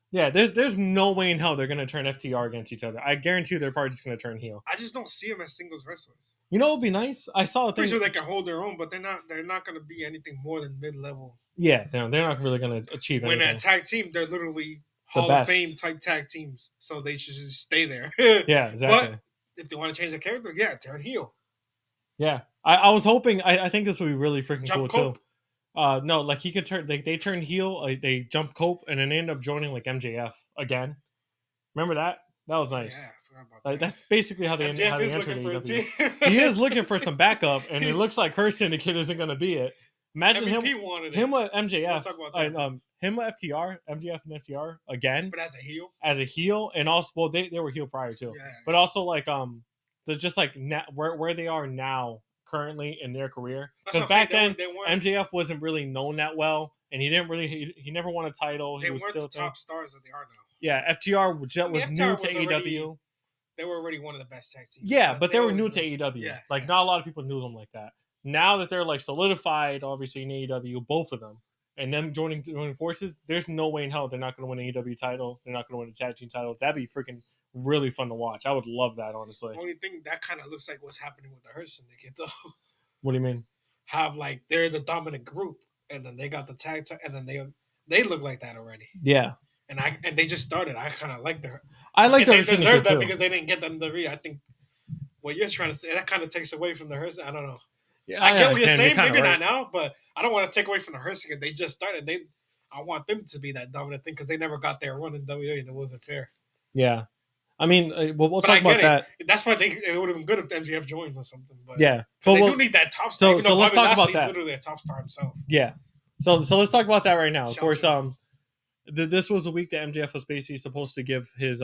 [SPEAKER 2] Yeah, there's no way in hell they're gonna turn FTR against each other. I guarantee you they're probably just gonna turn heel.
[SPEAKER 4] I just don't see them as singles wrestlers.
[SPEAKER 2] You know what would be nice? I saw a thing.
[SPEAKER 4] Pretty sure they can hold their own, but they're not going to be anything more than mid-level.
[SPEAKER 2] Yeah, they're not really going to achieve anything.
[SPEAKER 4] When a tag team, they're literally Hall of Fame type tag teams, so they should just stay there.
[SPEAKER 2] Yeah, exactly.
[SPEAKER 4] But if they want to change their character, yeah, turn heel.
[SPEAKER 2] Yeah, I was hoping. I think this would be really freaking
[SPEAKER 4] Jump
[SPEAKER 2] cool
[SPEAKER 4] Cope.
[SPEAKER 2] too. No, like he could turn. Like they turn heel. They jump Cope, and then they end up joining like MJF again. Remember that? That was nice.
[SPEAKER 4] Yeah, I forgot about that.
[SPEAKER 2] That's basically how they entered AEW. He is looking for some backup, and it looks like Her Syndicate isn't going to be it. Imagine
[SPEAKER 4] MVP
[SPEAKER 2] him with MJF.
[SPEAKER 4] We'll talk about that.
[SPEAKER 2] Him with FTR, MJF and FTR again.
[SPEAKER 4] But as a heel,
[SPEAKER 2] and also they were heel prior too.
[SPEAKER 4] Yeah.
[SPEAKER 2] But also like they're just like where they are now currently in their career. Because back then MJF wasn't really known that well, and he didn't really he never won a title.
[SPEAKER 4] They
[SPEAKER 2] he was
[SPEAKER 4] weren't
[SPEAKER 2] still
[SPEAKER 4] the top stars that they are now.
[SPEAKER 2] Yeah, FTR was new to AEW.
[SPEAKER 4] They were already one of the best tag teams.
[SPEAKER 2] Yeah, but they were new to AEW.
[SPEAKER 4] Yeah,
[SPEAKER 2] not a lot of people knew them like that. Now that they're like solidified, obviously in AEW, both of them, and them joining forces, there's no way in hell they're not going to win an AEW title. They're not going to win a tag team title. That'd be freaking really fun to watch. I would love that, honestly.
[SPEAKER 4] The only thing that kind of looks like what's happening with the Her Syndicate, though.
[SPEAKER 2] What do you mean?
[SPEAKER 4] Have like they're the dominant group, and then they got the tag, and then they look like that already.
[SPEAKER 2] Yeah.
[SPEAKER 4] And they just started. I kind of like their.
[SPEAKER 2] I like their.
[SPEAKER 4] They deserve that because they didn't get them the I think what you're trying to say that kind of takes away from the Her. I don't know.
[SPEAKER 2] Yeah,
[SPEAKER 4] I get what you're saying. Maybe not now, but I don't want to take away from the Her Syndicate. They just started. I want them to be that dominant thing because they never got their run in WWE and it wasn't fair.
[SPEAKER 2] Yeah, I mean, we'll talk about that.
[SPEAKER 4] That's why it would have been good if MJF joined or something. But
[SPEAKER 2] yeah,
[SPEAKER 4] but they do need that top star.
[SPEAKER 2] So let's talk about that.
[SPEAKER 4] Literally a top star himself.
[SPEAKER 2] Yeah. So let's talk about that right now. Of course, this was the week that MJF was basically supposed to give his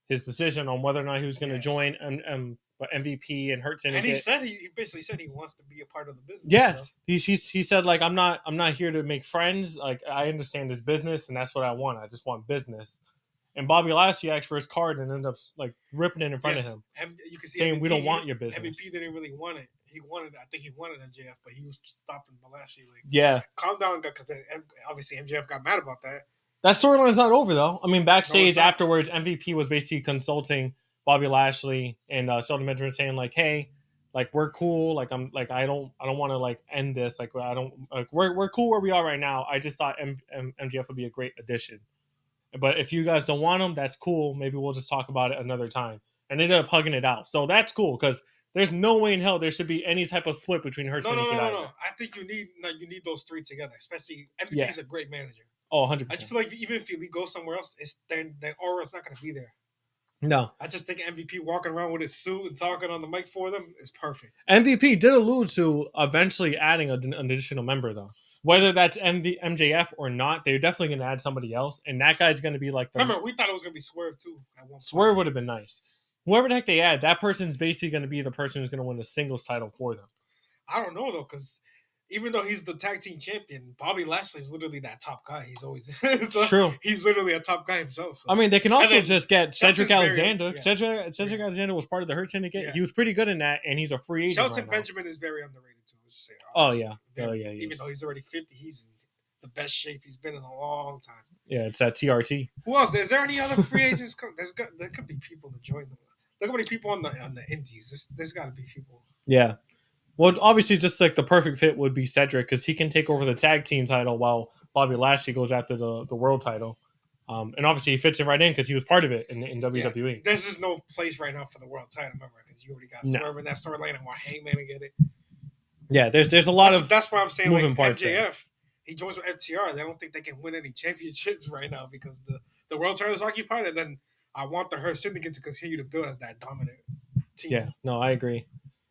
[SPEAKER 2] decision on whether or not he was going to join MVP and Hurt Syndicate.
[SPEAKER 4] And he basically said he wants to be a part of the business.
[SPEAKER 2] Yeah, so. he said like I'm not here to make friends. Like I understand his business and that's what I want. I just want business. And Bobby Lashley asked for his card and ended up like ripping it in front of him.
[SPEAKER 4] And you can see
[SPEAKER 2] saying we don't want your business.
[SPEAKER 4] MVP didn't really want it. I think he wanted MJF, but he was stopping Lashley. Like,
[SPEAKER 2] yeah,
[SPEAKER 4] calm down, because obviously MJF got mad about that.
[SPEAKER 2] That storyline's not over though. I mean, backstage afterwards, MVP was basically consulting Bobby Lashley and Sheldon Benjamin saying like, "Hey, like we're cool. Like I'm like I don't want to like end this. Like I don't like we're cool where we are right now. I just thought MJF would be a great addition. But if you guys don't want him, that's cool. Maybe we'll just talk about it another time." And they ended up hugging it out. So that's cool because there's no way in hell there should be any type of split between Her Syndicate.
[SPEAKER 4] No. I think you need those three together. Especially MVP is a great manager.
[SPEAKER 2] Oh, 100%.
[SPEAKER 4] I just feel like even if you go somewhere else, their aura's not going to be there.
[SPEAKER 2] No.
[SPEAKER 4] I just think MVP walking around with his suit and talking on the mic for them is perfect.
[SPEAKER 2] MVP did allude to eventually adding an additional member, though. Whether that's MJF or not, they're definitely going to add somebody else, and that guy's going to be like...
[SPEAKER 4] Remember, we thought it was going to be Swerve, too. At one
[SPEAKER 2] Swerve
[SPEAKER 4] point.
[SPEAKER 2] would have been nice. Whoever the heck they add, that person's basically going to be the person who's going to win the singles title for them.
[SPEAKER 4] I don't know, though, because... Even though he's the tag team champion, Bobby Lashley is literally that top guy. He's always
[SPEAKER 2] true.
[SPEAKER 4] He's literally a top guy himself. So.
[SPEAKER 2] I mean, they can also just get Cedric Alexander.
[SPEAKER 4] Cedric
[SPEAKER 2] Alexander was part of the Hurt Syndicate. Yeah. He was pretty good in that, and he's a free agent.
[SPEAKER 4] Shelton
[SPEAKER 2] right
[SPEAKER 4] Benjamin is very underrated too. Let's say, even though he's already 50, he's in the best shape he's been in a long time.
[SPEAKER 2] Yeah, it's that TRT.
[SPEAKER 4] Who else? Is there any other free agents? There could be people to join them. Look how many people on the indies. There's got to be people.
[SPEAKER 2] Yeah. Well, obviously, just like the perfect fit would be Cedric because he can take over the tag team title while Bobby Lashley goes after the world title. And obviously he fits it right in because he was part of it in WWE.
[SPEAKER 4] There's just no place right now for the world title, remember, because you already got Swerve in that storyline and want Hangman to get it.
[SPEAKER 2] Yeah, there's a lot of
[SPEAKER 4] that's why I'm saying
[SPEAKER 2] moving
[SPEAKER 4] like
[SPEAKER 2] parts
[SPEAKER 4] MJF.
[SPEAKER 2] there.
[SPEAKER 4] He joins with FTR. I don't think they can win any championships right now because the world title is occupied, and then I want the Hurt Syndicate to continue to build as that dominant team.
[SPEAKER 2] Yeah, no, I agree.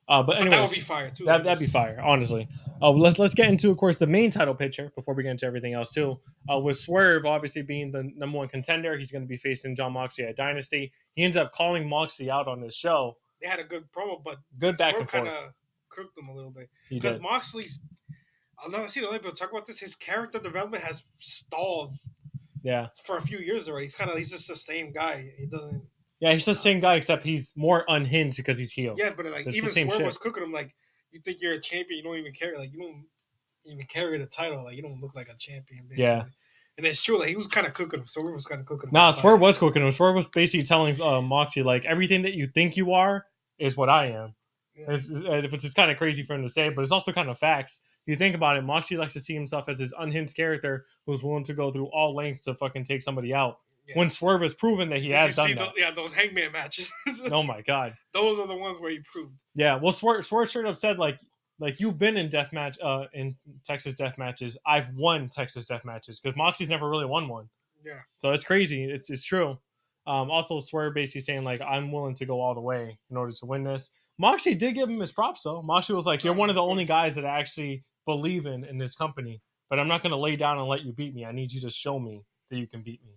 [SPEAKER 2] But anyways,
[SPEAKER 4] that would be fire too.
[SPEAKER 2] That'd be fire, honestly. Let's get into, of course, the main title picture before we get into everything else too. With Swerve obviously being the number one contender, he's going to be facing Jon Moxley at Dynasty. He ends up calling Moxley out on his show.
[SPEAKER 4] They had a good promo, but
[SPEAKER 2] good back
[SPEAKER 4] Swerve
[SPEAKER 2] and forth.
[SPEAKER 4] Kind of cooked them a little bit because Moxley's. I'll see the other people talk about this. His character development has stalled.
[SPEAKER 2] Yeah,
[SPEAKER 4] for a few years already. He's just the same guy. He doesn't.
[SPEAKER 2] Yeah, he's the same guy except he's more unhinged because he's healed.
[SPEAKER 4] Yeah, but like even Swerve was cooking him. Like you think you're a champion, you don't even carry. Like you don't even carry the title. Like you don't look like a champion. Basically. Yeah. And it's true. Like he was kind of cooking him. Swerve was kind of cooking him.
[SPEAKER 2] Nah, Swerve was cooking him. Swerve was basically telling Moxie like everything that you think you are is what I am. Yeah. Which is kind of crazy for him to say, but it's also kind of facts. If you think about it, Moxie likes to see himself as this unhinged character who's willing to go through all lengths to fucking take somebody out. Yeah. When Swerve has proven that he has done that.
[SPEAKER 4] Those Hangman matches.
[SPEAKER 2] Oh my god,
[SPEAKER 4] those are the ones where he proved.
[SPEAKER 2] Yeah, well, Swerve straight up said like you've been in in Texas death matches. I've won Texas death matches because Moxie's never really won one.
[SPEAKER 4] Yeah,
[SPEAKER 2] so it's crazy. It's true. Also, Swerve basically saying like I'm willing to go all the way in order to win this. Moxie did give him his props though. Moxie was like, "You're one of the only guys that I actually believe in this company, but I'm not going to lay down and let you beat me. I need you to show me that you can beat me."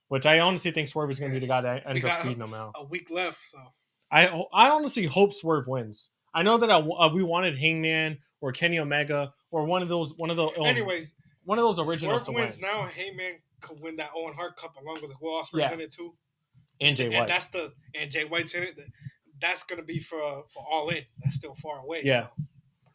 [SPEAKER 2] Which I honestly think Swerve is going to be the guy that ends up beating him out.
[SPEAKER 4] A week left, so
[SPEAKER 2] I honestly hope Swerve wins. I know that we wanted Hangman or Kenny Omega or one of those
[SPEAKER 4] anyways,
[SPEAKER 2] one of those originals
[SPEAKER 4] Swerve
[SPEAKER 2] to
[SPEAKER 4] wins
[SPEAKER 2] win.
[SPEAKER 4] Now Hangman could win that Owen Hart Cup along with who else in it too,
[SPEAKER 2] and Jay White.
[SPEAKER 4] And Jay White's in it. That's going to be for All In. That's still far away.
[SPEAKER 2] Yeah.
[SPEAKER 4] So.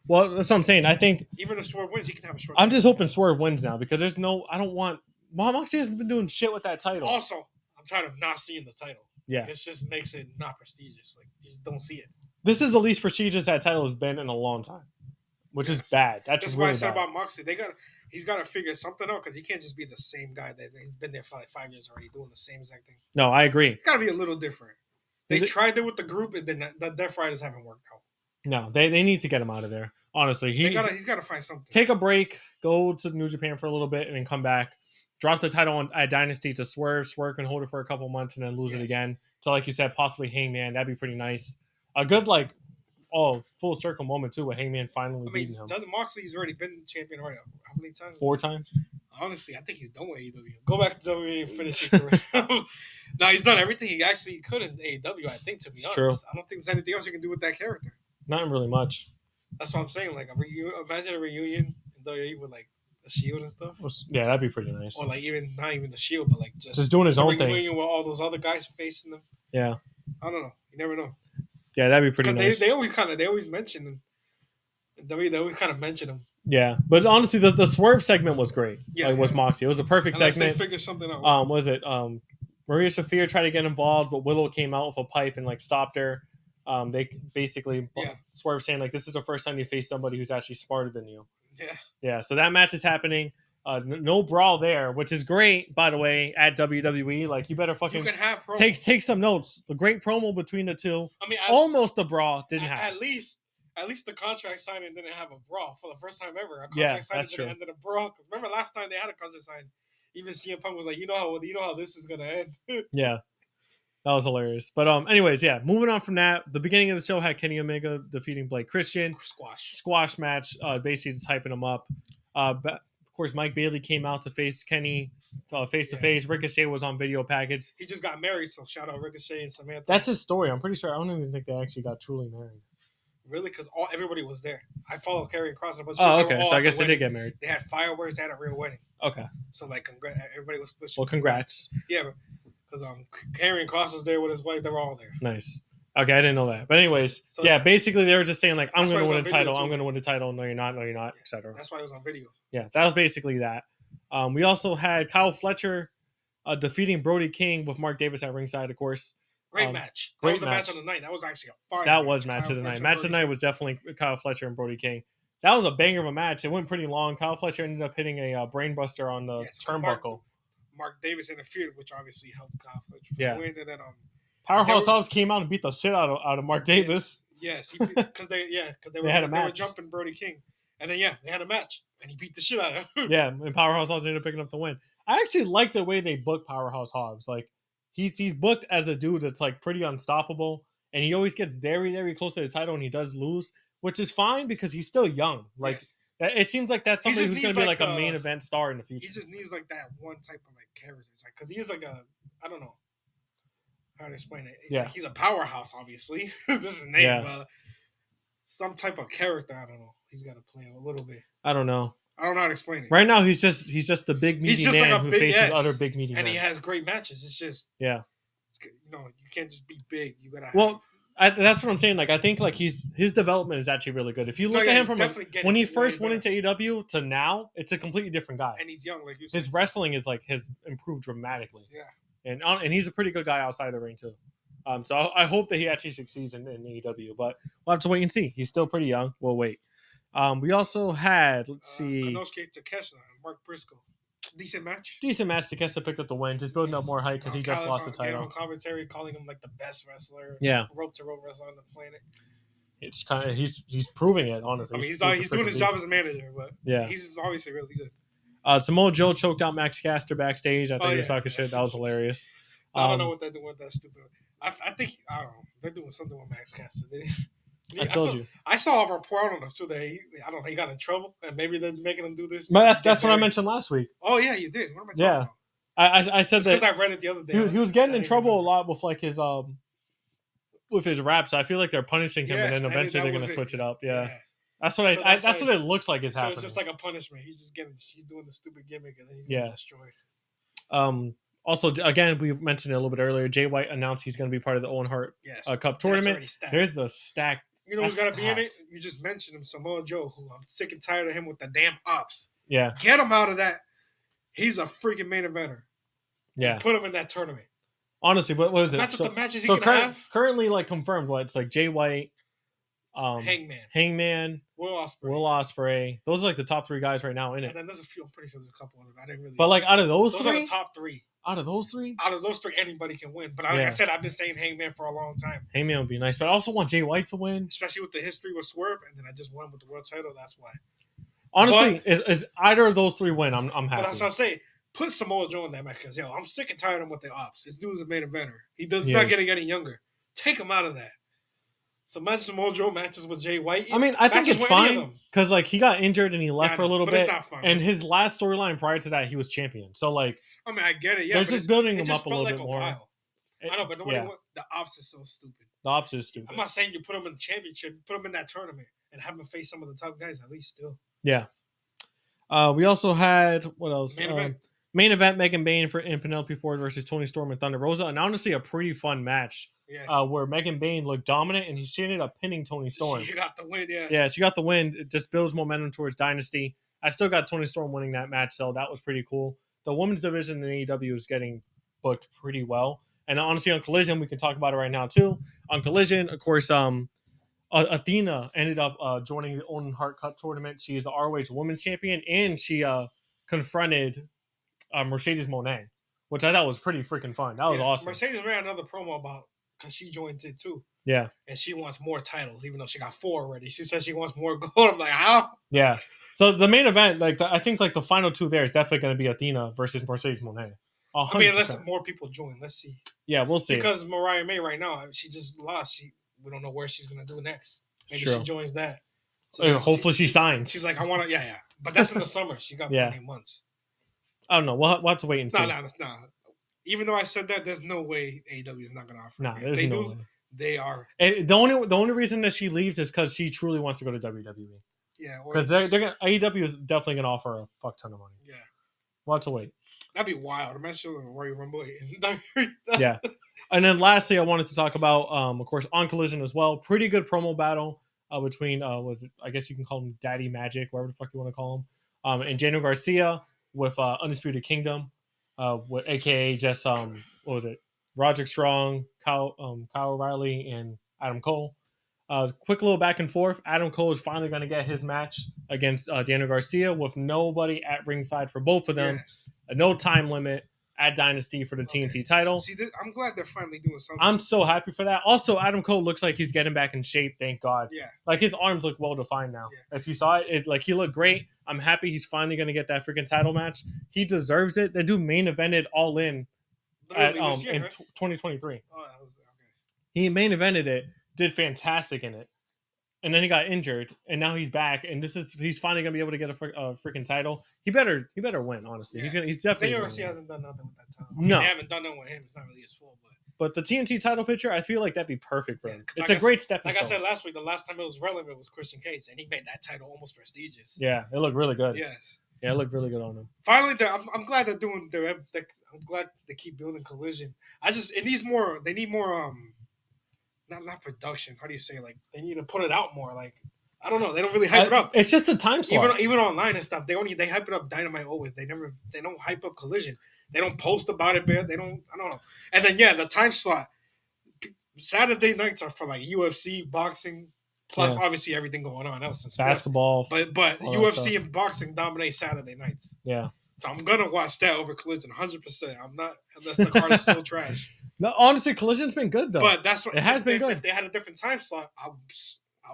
[SPEAKER 2] Well, that's what I'm saying. I think
[SPEAKER 4] even if Swerve wins, he can have a short.
[SPEAKER 2] I'm just hoping Swerve wins now because there's no. I don't want. Moxley hasn't been doing shit with that title.
[SPEAKER 4] Also, I'm tired of not seeing the title.
[SPEAKER 2] Yeah,
[SPEAKER 4] it just makes it not prestigious. Like you just don't see it.
[SPEAKER 2] This is the least prestigious that title has been in a long time, which is bad. That's really
[SPEAKER 4] why I said
[SPEAKER 2] bad.
[SPEAKER 4] About Moxley. He's got to figure something out because he can't just be the same guy that he's been there for like 5 years already doing the same exact thing.
[SPEAKER 2] No, I agree.
[SPEAKER 4] It's got to be a little different. They tried it with the group, and then the Death Riders haven't worked out.
[SPEAKER 2] No, they need to get him out of there. Honestly, he's
[SPEAKER 4] got to find something.
[SPEAKER 2] Take a break, go to New Japan for a little bit, and then come back. Drop the title at Dynasty to Swerve. Swerve can hold it for a couple months and then lose it again. So, like you said, possibly Hangman. That'd be pretty nice. A good full circle moment too, with Hangman finally beating him.
[SPEAKER 4] Doesn't Moxley's already been champion already? How many times?
[SPEAKER 2] 4 times.
[SPEAKER 4] Honestly, I think he's done with AEW. Go back to WWE and finish his career. No, he's done everything he actually could in AEW. I think, to be honest,
[SPEAKER 2] true.
[SPEAKER 4] I don't think there's anything else you can do with that character.
[SPEAKER 2] Not really much.
[SPEAKER 4] That's what I'm saying. Like imagine a reunion in WWE with like the Shield and stuff.
[SPEAKER 2] Yeah, that'd be pretty nice.
[SPEAKER 4] Or like not even the Shield, but like just
[SPEAKER 2] doing his own thing.
[SPEAKER 4] Reunion with all those other guys facing them.
[SPEAKER 2] Yeah.
[SPEAKER 4] I don't know. You never know.
[SPEAKER 2] Yeah, that'd be pretty nice.
[SPEAKER 4] They always mention them. They always kind of mention them.
[SPEAKER 2] Yeah, but honestly, the Swerve segment was great. Yeah, with Moxie, it was a perfect segment.
[SPEAKER 4] They figured something out.
[SPEAKER 2] Was it Maria Shafir tried to get involved, but Willow came out with a pipe and stopped her. They basically Swerve saying this is the first time you face somebody who's actually smarter than you.
[SPEAKER 4] Yeah.
[SPEAKER 2] Yeah. So that match is happening. No brawl there, which is great, by the way, at WWE. You better fucking take some notes. The great promo between the two.
[SPEAKER 4] I mean,
[SPEAKER 2] almost a brawl didn't happen.
[SPEAKER 4] At least the contract signing didn't have a brawl for the first time ever. A
[SPEAKER 2] contract
[SPEAKER 4] signing didn't end in a brawl. Because remember last time they had a contract sign, even CM Punk was like, you know how this is gonna end.
[SPEAKER 2] Yeah, that was hilarious. But anyways, yeah, moving on from that, the beginning of the show had Kenny Omega defeating Blake Christian. Squash match, basically just hyping him up. Of course, Mike Bailey came out to face Kenny face to face. Ricochet was on video package.
[SPEAKER 4] He just got married, so shout out Ricochet and Samantha.
[SPEAKER 2] That's his story. I'm pretty sure. I don't even think they actually got truly married.
[SPEAKER 4] Really? Because everybody was there. I follow Karrion Kross a bunch
[SPEAKER 2] of people. Oh, okay. So I guess they did get married.
[SPEAKER 4] They had fireworks. They had a real wedding.
[SPEAKER 2] Okay.
[SPEAKER 4] So everybody was pushing.
[SPEAKER 2] Well, congrats.
[SPEAKER 4] Yeah, because Karrion Kross was there with his wife. They were all there.
[SPEAKER 2] Nice. Okay, I didn't know that. But anyways, basically they were just saying I'm going to win a title. I'm going to win a title. No, you're not. No, you're not. Etc.
[SPEAKER 4] That's why it was on video.
[SPEAKER 2] Yeah, that was basically that. We also had Kyle Fletcher defeating Brody King with Mark Davis at ringside, of course.
[SPEAKER 4] Great match. That was the match of the night. That was actually a fire.
[SPEAKER 2] That was match of the night. Match of the night was definitely Kyle Fletcher and Brody King. That was a banger of a match. It went pretty long. Kyle Fletcher ended up hitting a brainbuster on the turnbuckle.
[SPEAKER 4] Mark Davis interfered, which obviously helped Conflict for the win. And then
[SPEAKER 2] Powerhouse Hobbs came out and beat the shit out of Mark Davis.
[SPEAKER 4] Yes, because they were jumping Brody King, and then they had a match, and he beat the shit out of him.
[SPEAKER 2] Yeah, and Powerhouse Hobbs ended up picking up the win. I actually like the way they book Powerhouse Hobbs. Like he's booked as a dude that's like pretty unstoppable, and he always gets very, very close to the title, and he does lose, which is fine because he's still young. Like it seems like that's somebody who's going to be like a main event star in the future.
[SPEAKER 4] He just needs like that one type of like character, because he is like I don't know how to explain it.
[SPEAKER 2] Yeah,
[SPEAKER 4] like, he's a powerhouse, obviously. This is his name.
[SPEAKER 2] Yeah.
[SPEAKER 4] Some type of character, I don't know. He's got to play a little bit.
[SPEAKER 2] I don't know
[SPEAKER 4] how to explain it.
[SPEAKER 2] Right now, he's just the big meaty man who faces other big meaty men.
[SPEAKER 4] And he has great matches. It's just you can't just be big. You gotta
[SPEAKER 2] that's what I'm saying. Like I think like his development is actually really good. If you look at him from when he first went into AEW to now, it's a completely different guy.
[SPEAKER 4] And he's young, like you said.
[SPEAKER 2] His wrestling is like has improved dramatically.
[SPEAKER 4] Yeah,
[SPEAKER 2] and he's a pretty good guy outside the ring too. So I hope that he actually succeeds in AEW, but we'll have to wait and see. He's still pretty young. We'll wait. We also had
[SPEAKER 4] Konosuke Takeshita and Mark Briscoe. Decent match.
[SPEAKER 2] Takeshita picked up the win, just building up more hype because he just lost the title.
[SPEAKER 4] On commentary, calling him like the best wrestler, rope to rope wrestler on the planet.
[SPEAKER 2] It's kind of he's proving it, honestly.
[SPEAKER 4] I mean, he's doing his job as a manager, but he's obviously really good.
[SPEAKER 2] Samoa Joe choked out Max Caster backstage. I think he was talking shit. That was hilarious.
[SPEAKER 4] I don't know what they're doing with that stupid. I think I don't know. They're doing something with Max Caster.
[SPEAKER 2] I told you.
[SPEAKER 4] I saw a report on him too that he got in trouble, and maybe they're making him do this.
[SPEAKER 2] But that's what I mentioned last week.
[SPEAKER 4] Oh yeah, you did. What am I talking about?
[SPEAKER 2] I said that
[SPEAKER 4] because I read it the other day.
[SPEAKER 2] He was getting in trouble a lot with like his with his raps. I feel like they're punishing him, and then eventually they're gonna switch it up. Yeah. That's what that's what it looks like is happening.
[SPEAKER 4] So it's just like a punishment. He's doing the stupid gimmick, and then he's getting destroyed.
[SPEAKER 2] Also, again, we mentioned it a little bit earlier. Jay White announced he's going to be part of the Owen Hart Cup tournament. There's the stack.
[SPEAKER 4] You know who's got to be in it? You just mentioned him, Samoa Joe, who I'm sick and tired of him with the damn ops.
[SPEAKER 2] Yeah.
[SPEAKER 4] Get him out of that. He's a freaking main eventer.
[SPEAKER 2] Yeah.
[SPEAKER 4] Put him in that tournament.
[SPEAKER 2] Honestly, what was it?
[SPEAKER 4] Not just the matches he can have.
[SPEAKER 2] Currently, like, confirmed, it's like Jay White,
[SPEAKER 4] Hangman, Will
[SPEAKER 2] Ospreay. Those are like the top three guys right now in it.
[SPEAKER 4] And then there's a few. I'm pretty sure there's a couple of them. I didn't really.
[SPEAKER 2] But like out of those
[SPEAKER 4] three,
[SPEAKER 2] are
[SPEAKER 4] the top three.
[SPEAKER 2] Out of those three,
[SPEAKER 4] anybody can win. But like I said, I've been saying Hangman for a long time.
[SPEAKER 2] Hangman would be nice, but I also want Jay White to win,
[SPEAKER 4] especially with the history with Swerve, and then I just won with the world title. That's why.
[SPEAKER 2] Honestly, is either of those three win, I'm happy.
[SPEAKER 4] But that's what I say. Put Samoa Joe in that match because I'm sick and tired of him with the ops. This dude's a main eventer. He's not getting any younger. Take him out of that. So match Samoa Joe matches with Jay White.
[SPEAKER 2] I mean, I think it's fine because like he got injured and he left for a little bit.
[SPEAKER 4] It's not fun,
[SPEAKER 2] and his last storyline prior to that, he was champion. So like,
[SPEAKER 4] I mean, I get it. Yeah,
[SPEAKER 2] they're just building him up a little bit more.
[SPEAKER 4] I know, but nobody the ops is so stupid.
[SPEAKER 2] The ops is stupid.
[SPEAKER 4] I'm not saying you put him in the championship, put him in that tournament, and have him face some of the top guys at least. Still,
[SPEAKER 2] yeah. We also had what else? Main event Megan Bayne and Penelope Ford versus Toni Storm and Thunder Rosa, and honestly, a pretty fun match.
[SPEAKER 4] Yes.
[SPEAKER 2] Where Megan Bayne looked dominant and she ended up pinning Toni Storm.
[SPEAKER 4] She got the win,
[SPEAKER 2] Yeah, she got the win. It just builds momentum towards Dynasty. I still got Toni Storm winning that match, so that was pretty cool. The women's division in AEW is getting booked pretty well. And honestly, on Collision, we can talk about it right now, too. On Collision, of course, Athena ended up joining the Owen Hart Cup tournament. She is the ROH Women's Champion, and she confronted Mercedes Moné, which I thought was pretty freaking fun. That was awesome.
[SPEAKER 4] Mercedes ran another promo about because she joined it too.
[SPEAKER 2] Yeah.
[SPEAKER 4] And she wants more titles, even though she got 4 already. She says she wants more gold. I'm like, how?
[SPEAKER 2] Yeah. So the main event, I think the final two there is definitely going to be Athena versus Mercedes Moné. 100%.
[SPEAKER 4] I mean, unless more people join. Let's see.
[SPEAKER 2] Yeah, we'll see.
[SPEAKER 4] Because Mariah May right now, she just lost. We don't know where she's going to do next. Maybe she joins that.
[SPEAKER 2] So hopefully she signs.
[SPEAKER 4] She's like, I want to, yeah. But that's in the summer. She got many months.
[SPEAKER 2] I don't know. We'll have to wait and see.
[SPEAKER 4] No. Even though I said that, there's no way AEW is not going to offer.
[SPEAKER 2] No, there's no way.
[SPEAKER 4] They are.
[SPEAKER 2] And the only reason that she leaves is because she truly wants to go to WWE.
[SPEAKER 4] Yeah.
[SPEAKER 2] Because AEW is definitely going to offer a fuck ton of money.
[SPEAKER 4] Yeah.
[SPEAKER 2] We'll have to wait.
[SPEAKER 4] That'd be wild. Imagine the Royal Rumble.
[SPEAKER 2] Yeah. And then lastly, I wanted to talk about, of course, on Collision as well. Pretty good promo battle between, I guess you can call him Daddy Magic, whatever the fuck you want to call him, and Daniel Garcia with Undisputed Kingdom, with AKA just, what was it? Roderick Strong, Kyle O'Reilly, and Adam Cole. Quick little back and forth. Adam Cole is finally going to get his match against Daniel Garcia with nobody at ringside for both of them.
[SPEAKER 4] Yes.
[SPEAKER 2] No time limit. at Dynasty for the TNT title.
[SPEAKER 4] See, I'm glad they're finally doing something.
[SPEAKER 2] I'm so happy for that. Also, Adam Cole looks like he's getting back in shape. Thank God.
[SPEAKER 4] Yeah.
[SPEAKER 2] Like his arms look well defined now.
[SPEAKER 4] Yeah.
[SPEAKER 2] If you saw it, like he looked great. I'm happy he's finally gonna get that freaking title match. He deserves it. They do main evented All In at,
[SPEAKER 4] this year,
[SPEAKER 2] in
[SPEAKER 4] right?
[SPEAKER 2] 2023.
[SPEAKER 4] Oh, that was, okay.
[SPEAKER 2] He main evented it, did fantastic in it, and then he got injured, and now he's back, and he's finally gonna be able to get a freaking title. He better win. Honestly,
[SPEAKER 4] Yeah.
[SPEAKER 2] he's definitely.
[SPEAKER 4] UFC hasn't done nothing with that title.
[SPEAKER 2] No.
[SPEAKER 4] They haven't done nothing with him. It's not really his fault,
[SPEAKER 2] But the TNT title picture, I feel like that'd be perfect for him.
[SPEAKER 4] 'cause
[SPEAKER 2] It's
[SPEAKER 4] like
[SPEAKER 2] a great step.
[SPEAKER 4] Like I said last week, the last time it was relevant was Christian Cage, and he made that title almost prestigious.
[SPEAKER 2] Yeah, it looked really good.
[SPEAKER 4] Yes.
[SPEAKER 2] Yeah, it looked really good on him.
[SPEAKER 4] Finally, I'm glad they're doing I'm glad they keep building Collision. It needs more. They need more. Not production. How do you say? Like they need to put it out more. Like I don't know. They don't really hype it up.
[SPEAKER 2] It's just a time slot.
[SPEAKER 4] Even online and stuff. They hype it up Dynamite always. They don't hype up Collision. They don't post about it. They don't. I don't know. And then the time slot. Saturday nights are for like UFC, boxing, plus obviously everything going on else in sports.
[SPEAKER 2] Basketball.
[SPEAKER 4] But UFC and boxing dominate Saturday nights.
[SPEAKER 2] Yeah.
[SPEAKER 4] So I'm gonna watch that over Collision 100%. I'm not unless the card is so trash.
[SPEAKER 2] No, honestly, Collision's been good though.
[SPEAKER 4] But that's what
[SPEAKER 2] it has been good.
[SPEAKER 4] If they had a different time slot, I'll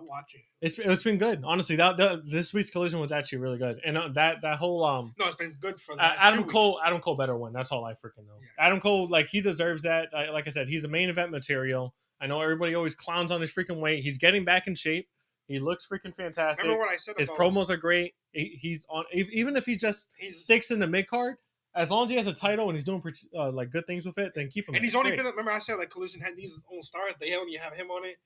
[SPEAKER 4] watch it.
[SPEAKER 2] It's been good. Honestly, this week's Collision was actually really good, and that whole
[SPEAKER 4] no, it's been good for
[SPEAKER 2] Adam Cole. Adam Cole better win. That's all I freaking know.
[SPEAKER 4] Yeah.
[SPEAKER 2] Adam Cole, like he deserves that. Like I said, he's a main event material. I know everybody always clowns on his freaking weight. He's getting back in shape. He looks freaking fantastic.
[SPEAKER 4] Remember what I said?
[SPEAKER 2] His promos are great. He's on. Even if he sticks in the mid card, as long as he has a title and he's doing like good things with it, then keep him.
[SPEAKER 4] And he's only been. Remember I said like Collision had these own stars. They only have him on it,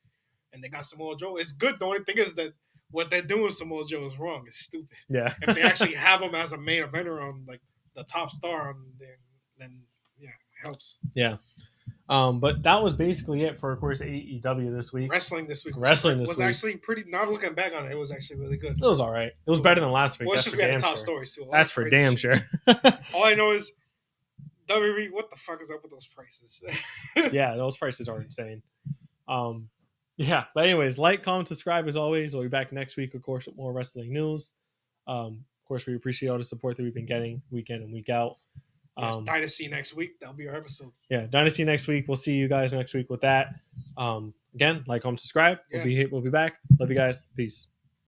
[SPEAKER 4] and they got Samoa Joe. It's good. The only thing is that what they're doing with Samoa Joe is wrong. It's stupid.
[SPEAKER 2] Yeah.
[SPEAKER 4] If they actually have him as a main eventer on like the top star, then it helps.
[SPEAKER 2] Yeah. But that was basically it for, of course, AEW this week.
[SPEAKER 4] Wrestling this week
[SPEAKER 2] was
[SPEAKER 4] actually pretty. Not looking back on it, it was actually really good.
[SPEAKER 2] It was all right. It was better than last week.
[SPEAKER 4] Well,
[SPEAKER 2] That's
[SPEAKER 4] it's just
[SPEAKER 2] for
[SPEAKER 4] we had
[SPEAKER 2] damn
[SPEAKER 4] the top
[SPEAKER 2] sure.
[SPEAKER 4] stories too.
[SPEAKER 2] That's for damn sure.
[SPEAKER 4] All I know is WWE. What the fuck is up with those prices?
[SPEAKER 2] Yeah, those prices are insane. Yeah, but anyways, like, comment, subscribe as always. We'll be back next week, of course, with more wrestling news. Of course, we appreciate all the support that we've been getting week in and week out.
[SPEAKER 4] Dynasty next week. That'll be our episode.
[SPEAKER 2] Yeah, Dynasty next week. We'll see you guys next week with that. Again, like, comment, subscribe.
[SPEAKER 4] Yes.
[SPEAKER 2] We'll be back. Love you guys. Peace.